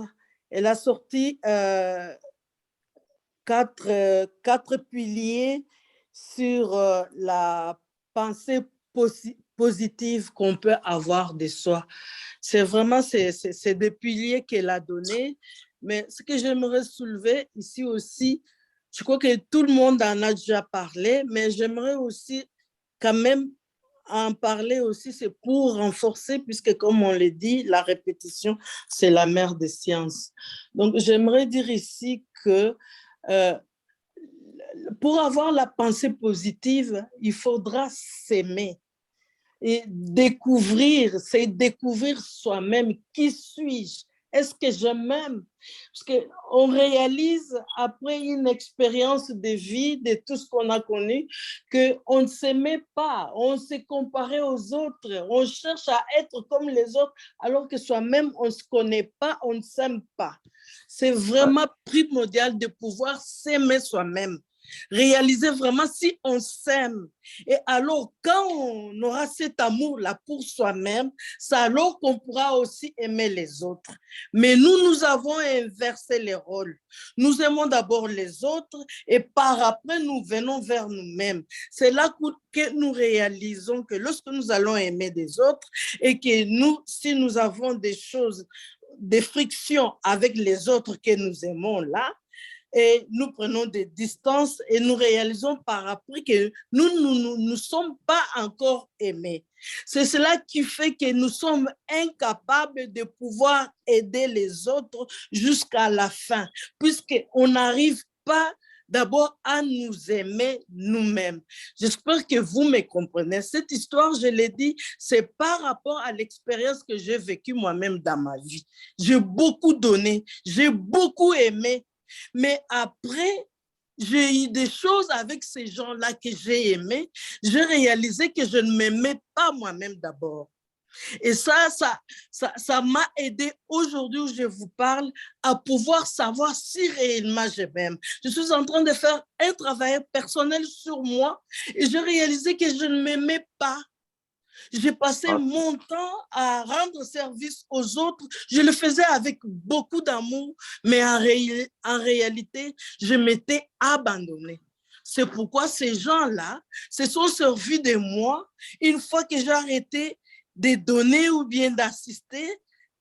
sorti quatre piliers sur la pensée positive qu'on peut avoir de soi. C'est vraiment ces deux piliers qu'elle a donnés. Mais ce que j'aimerais soulever ici aussi, je crois que tout le monde en a déjà parlé, mais j'aimerais aussi quand même en parler aussi, c'est pour renforcer, puisque comme on le dit, la répétition, c'est la mère des sciences. Donc, j'aimerais dire ici que pour avoir la pensée positive, il faudra s'aimer. Et découvrir, c'est découvrir soi-même. Qui suis-je? Est-ce que je m'aime? Parce qu'on réalise après une expérience de vie, de tout ce qu'on a connu, qu'on ne s'aimait pas, on s'est comparé aux autres, on cherche à être comme les autres, alors que soi-même, on ne se connaît pas, on ne s'aime pas. C'est vraiment primordial de pouvoir s'aimer soi-même. Réaliser vraiment si on s'aime. Et alors, quand on aura cet amour-là pour soi-même, c'est alors qu'on pourra aussi aimer les autres. Mais nous avons inversé les rôles. Nous aimons d'abord les autres et par après, nous venons vers nous-mêmes. C'est là que nous réalisons que lorsque nous allons aimer des autres et que nous, si nous avons des choses, des frictions avec les autres que nous aimons là, et nous prenons des distances et nous réalisons par après que nous ne sommes pas encore aimés. C'est cela qui fait que nous sommes incapables de pouvoir aider les autres jusqu'à la fin, puisqu'on n'arrive pas d'abord à nous aimer nous-mêmes. J'espère que vous me comprenez. Cette histoire, je l'ai dit, c'est par rapport à l'expérience que j'ai vécue moi-même dans ma vie. J'ai beaucoup donné, j'ai beaucoup aimé. Mais après, j'ai eu des choses avec ces gens-là que j'ai aimés. J'ai réalisé que je ne m'aimais pas moi-même d'abord. Et ça m'a aidé aujourd'hui où je vous parle à pouvoir savoir si réellement je m'aime. Je suis en train de faire un travail personnel sur moi et j'ai réalisé que je ne m'aimais pas. J'ai passé mon temps à rendre service aux autres. Je le faisais avec beaucoup d'amour, mais en réalité, je m'étais abandonnée. C'est pourquoi ces gens-là se sont servis de moi. Une fois que j'ai arrêté de donner ou bien d'assister,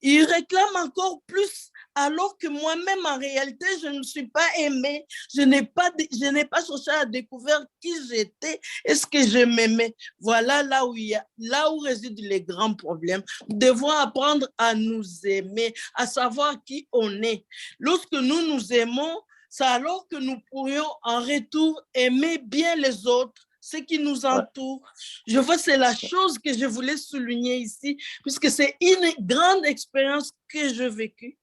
ils réclament encore plus, alors que moi-même, en réalité, je ne suis pas aimée. Je n'ai pas cherché à découvrir qui j'étais. Est-ce que je m'aimais? Voilà là où résident les grands problèmes. Nous devons apprendre à nous aimer, à savoir qui on est. Lorsque nous nous aimons, c'est alors que nous pourrions en retour aimer bien les autres, ceux qui nous entourent. Je vois, c'est la chose que je voulais souligner ici, puisque c'est une grande expérience que j'ai vécue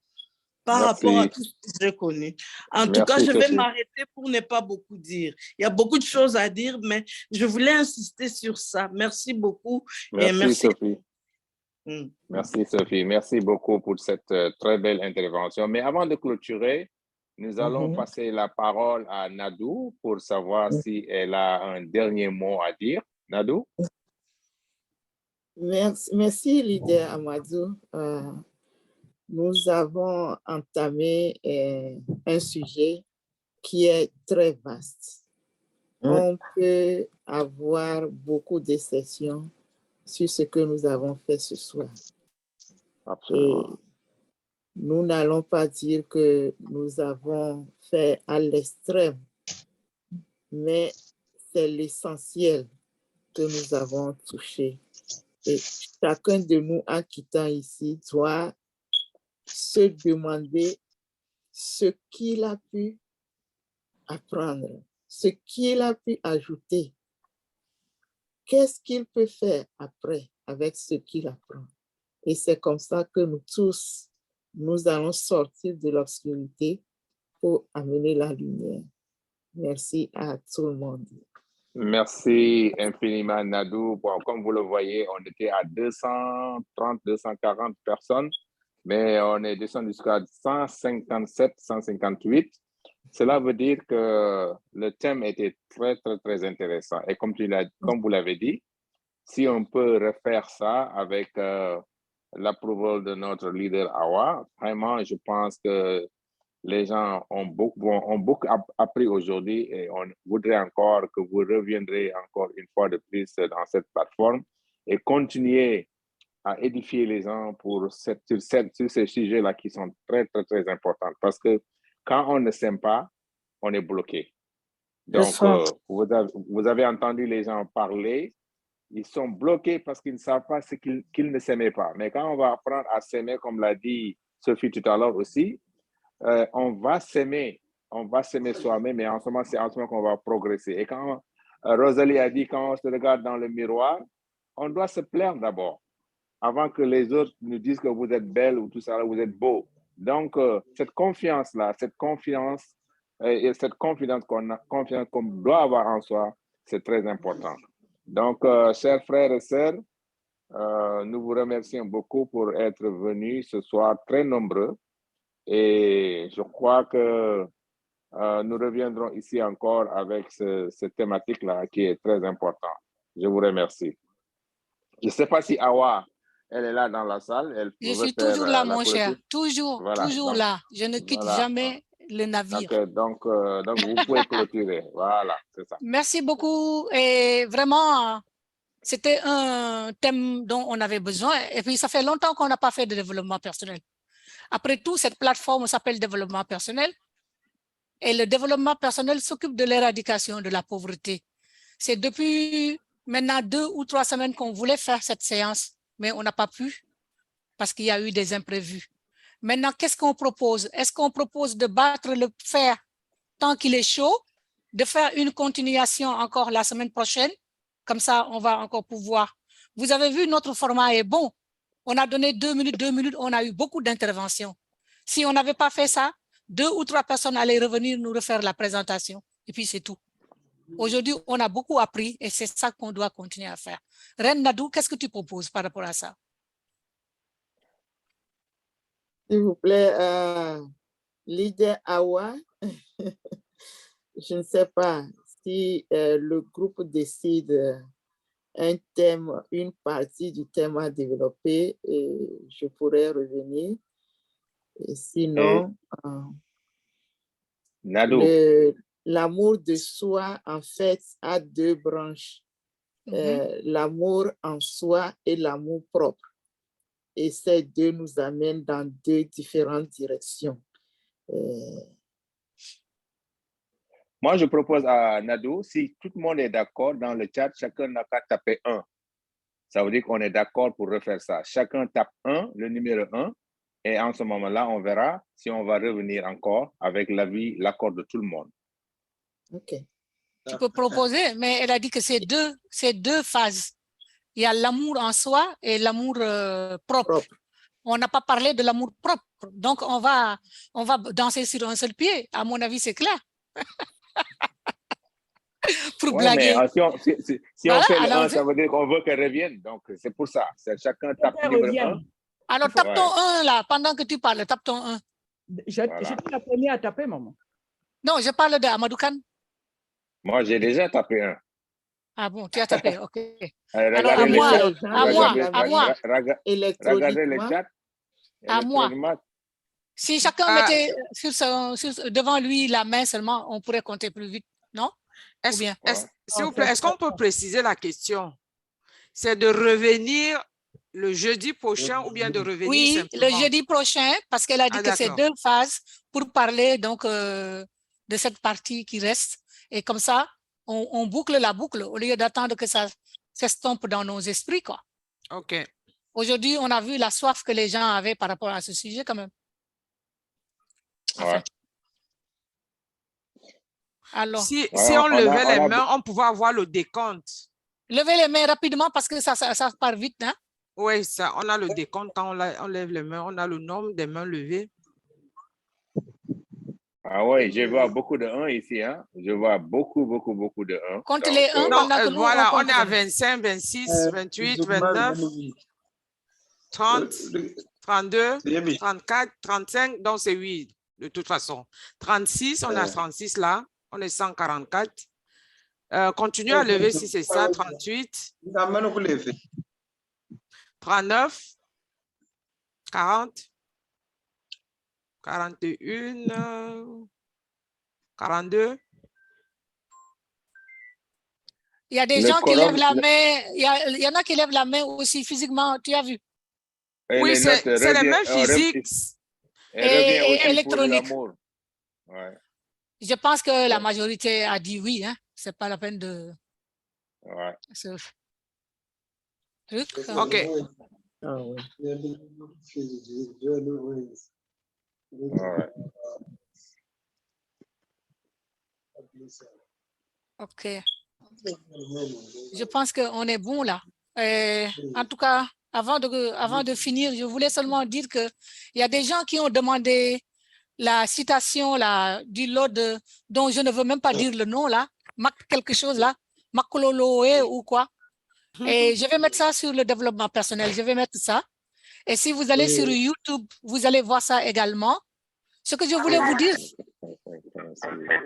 par rapport à tout ce que j'ai connu. En tout cas, je vais m'arrêter pour ne pas beaucoup dire. Il y a beaucoup de choses à dire, mais je voulais insister sur ça. Merci beaucoup. Merci, Sophie. Merci, Sophie. Merci beaucoup pour cette très belle intervention. Mais avant de clôturer, nous allons passer la parole à Nadou pour savoir si elle a un dernier mot à dire. Nadou? Merci, leader Amadou. Nous avons entamé un sujet qui est très vaste. On peut avoir beaucoup de sessions sur ce que nous avons fait ce soir. Absolument. Et nous n'allons pas dire que nous avons fait à l'extrême, mais c'est l'essentiel que nous avons touché. Et chacun de nous, en quittant ici, doit se demander ce qu'il a pu apprendre, ce qu'il a pu ajouter qu'est-ce qu'il peut faire après avec ce qu'il apprend. Et c'est comme ça que nous tous, nous allons sortir de l'obscurité pour amener la lumière. Merci à tout le monde. Merci infiniment, Nadou. Bon, comme vous le voyez, on était à 230, 240 personnes, mais on est descendu jusqu'à 157, 158. Cela veut dire que le thème était très, très, très intéressant. Et comme vous l'avez dit, si on peut refaire ça avec l'approval de notre leader Awa, vraiment, je pense que les gens ont beaucoup appris aujourd'hui et on voudrait encore que vous reviendrez encore une fois de plus dans cette plateforme et continuer à édifier les gens sur ces sujets-là qui sont très, très, très importants. Parce que quand on ne s'aime pas, on est bloqué. Donc, vous avez entendu les gens parler, ils sont bloqués parce qu'ils ne savent pas ce qu'ils ne s'aimaient pas. Mais quand on va apprendre à s'aimer, comme l'a dit Sophie tout à l'heure aussi, on va s'aimer soi-même, et en ce moment, c'est en ce moment qu'on va progresser. Et quand Rosalie a dit, quand on se regarde dans le miroir, on doit se plaire d'abord, avant que les autres nous disent que vous êtes belle ou tout ça, vous êtes beau. Donc, cette confiance-là, cette confidence qu'on doit avoir en soi, c'est très important. Donc, chers frères et sœurs, nous vous remercions beaucoup pour être venus ce soir très nombreux. Et je crois que nous reviendrons ici encore avec cette thématique-là qui est très importante. Je vous remercie. Je ne sais pas si Awa, elle est là dans la salle. Je suis toujours là, mon cher. Toujours, voilà, toujours donc, là. Je ne quitte jamais le navire. Donc, vous pouvez clôturer. Voilà, c'est ça. Merci beaucoup. Et vraiment, c'était un thème dont on avait besoin. Et puis, ça fait longtemps qu'on n'a pas fait de développement personnel. Après tout, cette plateforme s'appelle développement personnel. Et le développement personnel s'occupe de l'éradication de la pauvreté. C'est depuis maintenant 2 ou 3 semaines qu'on voulait faire cette séance, mais on n'a pas pu parce qu'il y a eu des imprévus. Maintenant, qu'est-ce qu'on propose? Est-ce qu'on propose de battre le fer tant qu'il est chaud, de faire une continuation encore la semaine prochaine? Comme ça, on va encore pouvoir. Vous avez vu, notre format est bon. On a donné 2 minutes, on a eu beaucoup d'interventions. Si on n'avait pas fait ça, 2 ou 3 personnes allaient revenir nous refaire la présentation. Et puis, c'est tout. Aujourd'hui, on a beaucoup appris et c'est ça qu'on doit continuer à faire. Reine Nadou, qu'est-ce que tu proposes par rapport à ça? S'il vous plaît, leader Awa, je ne sais pas si le groupe décide un thème, une partie du thème à développer, et je pourrais revenir. Et sinon, l'amour de soi, en fait, a 2 branches. L'amour en soi et l'amour propre. Et ces 2 nous amènent dans 2 différentes directions. Moi, je propose à Nadou, si tout le monde est d'accord dans le chat, chacun n'a qu'à taper 1. Ça veut dire qu'on est d'accord pour refaire ça. Chacun tape 1, le numéro 1, et en ce moment-là, on verra si on va revenir encore avec l'avis, l'accord de tout le monde. OK. Tu peux proposer, mais elle a dit que c'est 2 phases. Il y a l'amour en soi et l'amour propre. On n'a pas parlé de l'amour propre. Donc, on va danser sur un seul pied. À mon avis, c'est clair. Pour blaguer. Mais si on fait le 1, ça veut dire qu'on veut qu'elle revienne. Donc, c'est pour ça. Chacun tape numéro 1. Alors, tape ton 1 là, pendant que tu parles. Tape ton 1. J'étais la première à taper, maman. Non, je parle de Amadou Kane. Moi, j'ai déjà tapé 1. Ah bon, tu as tapé, OK. Alors, à moi. Regardez le chat. À moi. Si chacun mettait devant lui la main seulement, on pourrait compter plus vite, non? S'il vous plaît, est-ce qu'on peut préciser la question? C'est de revenir le jeudi prochain ou bien de revenir simplement? Le jeudi prochain, parce qu'elle a dit que c'est 2 phases pour parler donc de cette partie qui reste. Et comme ça, on boucle la boucle au lieu d'attendre que ça s'estompe dans nos esprits, quoi. OK. Aujourd'hui, on a vu la soif que les gens avaient par rapport à ce sujet quand même. Enfin. Alors, si on levait les mains, on pouvait avoir le décompte. Levez les mains rapidement parce que ça part vite. Hein? Oui, ça, on a le décompte, quand on lève les mains, on a le nombre des mains levées. Ah oui, je vois beaucoup de 1 ici. Hein? Je vois beaucoup de 1. Compte les 1 pendant que nous, voilà, on est à 25, 26, 28, 29, 30, 32, 34, 35, donc c'est 8 de toute façon. 36, on a 36 là, on est 144. Continuez à lever si c'est ça, 38, 39, 40, 41, 42. Il y a des gens qui lèvent la main, il y en a qui lèvent la main aussi physiquement, tu as vu? Oui, c'est les mains physiques et électroniques. Ouais. Je pense que la majorité a dit oui, hein? C'est pas la peine de... Ouais. OK. OK. Je pense qu'on est bon là. En tout cas, avant de finir, je voulais seulement dire qu'il y a des gens qui ont demandé la citation là, du lot dont je ne veux même pas dire le nom là, quelque chose là, Makololoe ou quoi. Et je vais mettre ça sur le développement personnel, je vais mettre ça. Et si vous allez sur YouTube, vous allez voir ça également. Ce que je voulais vous dire,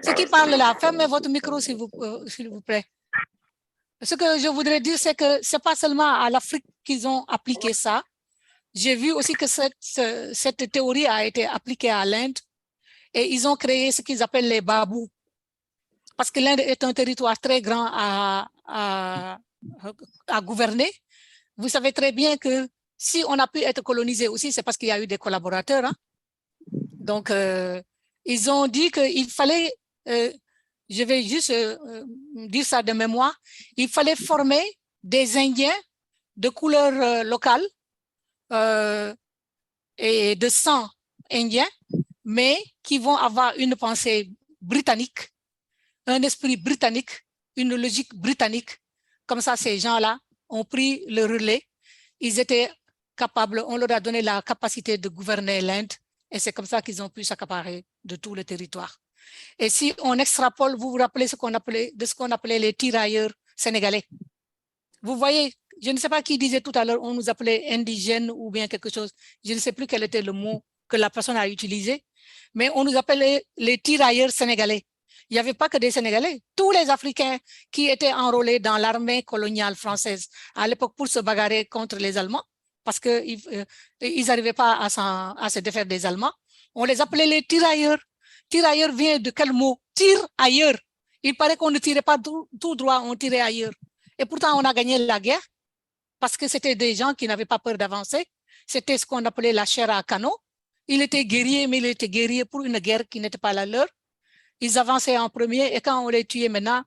ceux qui parlent là, fermez votre micro s'il vous plaît. Ce que je voudrais dire, c'est que ce n'est pas seulement à l'Afrique qu'ils ont appliqué ça. J'ai vu aussi que cette théorie a été appliquée à l'Inde et ils ont créé ce qu'ils appellent les babous. Parce que l'Inde est un territoire très grand à gouverner. Vous savez très bien que si on a pu être colonisé aussi, c'est parce qu'il y a eu des collaborateurs. Hein? Donc, ils ont dit qu'il fallait, je vais juste dire ça de mémoire, il fallait former des Indiens de couleur locale et de sang indien, mais qui vont avoir une pensée britannique, un esprit britannique, une logique britannique. Comme ça, ces gens-là ont pris le relais. Ils étaient capables, on leur a donné la capacité de gouverner l'Inde et c'est comme ça qu'ils ont pu s'accaparer de tout le territoire. Et si on extrapole, vous vous rappelez ce qu'on appelait les tirailleurs sénégalais. Vous voyez, je ne sais pas qui disait tout à l'heure, on nous appelait indigènes ou bien quelque chose. Je ne sais plus quel était le mot que la personne a utilisé, mais on nous appelait les tirailleurs sénégalais. Il n'y avait pas que des Sénégalais. Tous les Africains qui étaient enrôlés dans l'armée coloniale française à l'époque pour se bagarrer contre les Allemands, parce qu'ils n'arrivaient pas à se défaire des Allemands, on les appelait les tirailleurs. Tirailleur vient de quel mot? Tire ailleurs. Il paraît qu'on ne tirait pas tout droit, on tirait ailleurs. Et pourtant, on a gagné la guerre parce que c'était des gens qui n'avaient pas peur d'avancer. C'était ce qu'on appelait la chair à canon. Il était guerrier, mais il était guerrier pour une guerre qui n'était pas la leur. Ils avançaient en premier et quand on les tuait maintenant,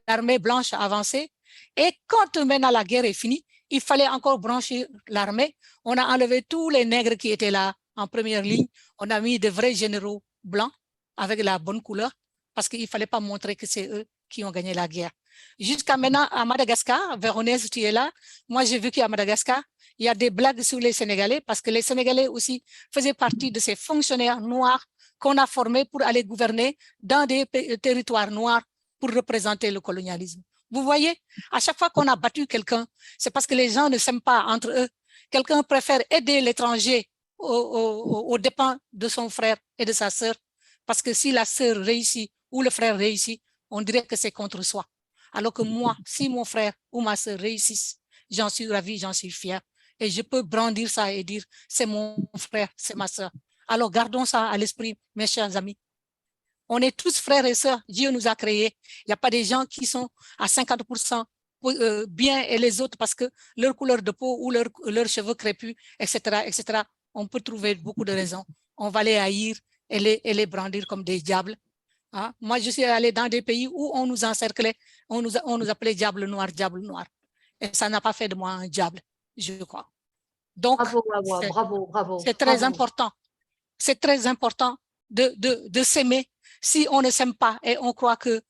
l'armée blanche avançait. Et quand maintenant la guerre est finie, il fallait encore brancher l'armée. On a enlevé tous les nègres qui étaient là en première ligne. On a mis de vrais généraux blancs avec la bonne couleur parce qu'il ne fallait pas montrer que c'est eux qui ont gagné la guerre. Jusqu'à maintenant, à Madagascar, Véronèse, tu es là. Moi, j'ai vu qu'à Madagascar, il y a des blagues sur les Sénégalais parce que les Sénégalais aussi faisaient partie de ces fonctionnaires noirs qu'on a formés pour aller gouverner dans des territoires noirs pour représenter le colonialisme. Vous voyez, à chaque fois qu'on a battu quelqu'un, c'est parce que les gens ne s'aiment pas entre eux. Quelqu'un préfère aider l'étranger aux dépens de son frère et de sa sœur, parce que si la sœur réussit ou le frère réussit, on dirait que c'est contre soi. Alors que moi, si mon frère ou ma sœur réussissent, j'en suis ravi, j'en suis fier. Et je peux brandir ça et dire, c'est mon frère, c'est ma sœur. Alors gardons ça à l'esprit, mes chers amis. On est tous frères et sœurs, Dieu nous a créés. Il n'y a pas des gens qui sont à 50% bien et les autres parce que leur couleur de peau ou leurs cheveux crépus, etc., etc. On peut trouver beaucoup de raisons. On va les haïr et les brandir comme des diables. Hein? Moi, je suis allée dans des pays où on nous encerclait, on nous appelait diable noir. Et ça n'a pas fait de moi un diable, je crois. Donc, bravo. C'est très important. C'est très important de s'aimer. Si on ne s'aime pas et on croit que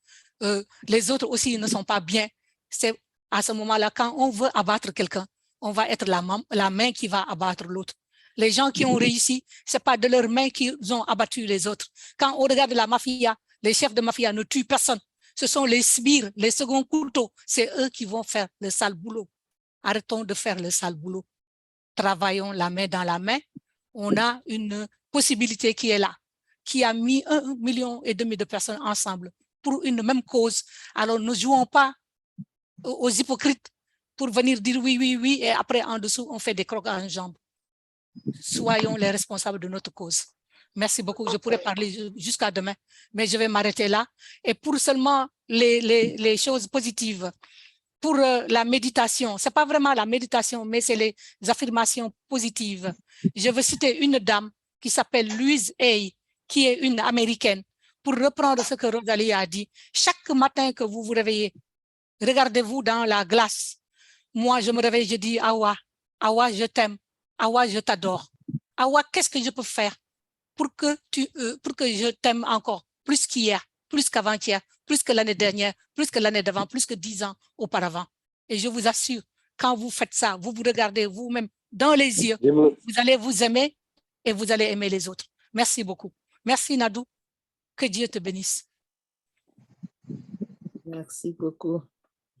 les autres aussi ne sont pas bien, c'est À ce moment-là, quand on veut abattre quelqu'un, on va être la main qui va abattre l'autre. Les gens qui ont réussi, ce n'est pas de leurs mains qu'ils ont abattu les autres. Quand on regarde la mafia, les chefs de mafia ne tuent personne. Ce sont les sbires, les seconds couteaux. C'est eux qui vont faire le sale boulot. Arrêtons de faire le sale boulot. Travaillons la main dans la main. On a une possibilité qui est là, qui a mis 1,5 million de personnes ensemble pour une même cause. Alors ne jouons pas aux hypocrites pour venir dire oui, oui, oui, et après en dessous, on fait des crocs en jambes. Soyons les responsables de notre cause. Merci beaucoup. Je pourrais parler jusqu'à demain, mais je vais m'arrêter là. Et pour seulement les choses positives, pour la méditation, ce n'est pas vraiment la méditation, mais c'est les affirmations positives. Je veux citer une dame qui s'appelle Louise Hay, qui est une Américaine. Pour reprendre ce que Rosalie a dit, chaque matin que vous vous réveillez, regardez-vous dans la glace. Moi, je me réveille, je dis, Awa, Awa, je t'aime. Awa, je t'adore. Awa, qu'est-ce que je peux faire pour que je t'aime encore plus qu'hier, plus qu'avant-hier, plus que l'année dernière, plus que l'année d'avant, plus que 10 ans auparavant. Et je vous assure, quand vous faites ça, vous vous regardez vous-même dans les yeux, vous allez vous aimer et vous allez aimer les autres. Merci beaucoup. Merci Nadou. Que Dieu te bénisse. Merci beaucoup.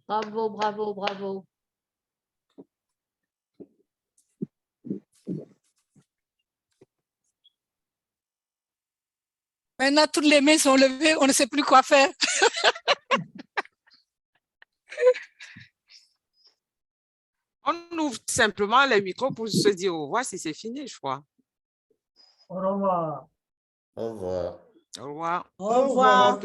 Bravo, bravo, bravo. Maintenant, toutes les mains sont levées, on ne sait plus quoi faire. On ouvre simplement les micros pour se dire au revoir si c'est fini, je crois. Au revoir. Au revoir. Au revoir. Au revoir.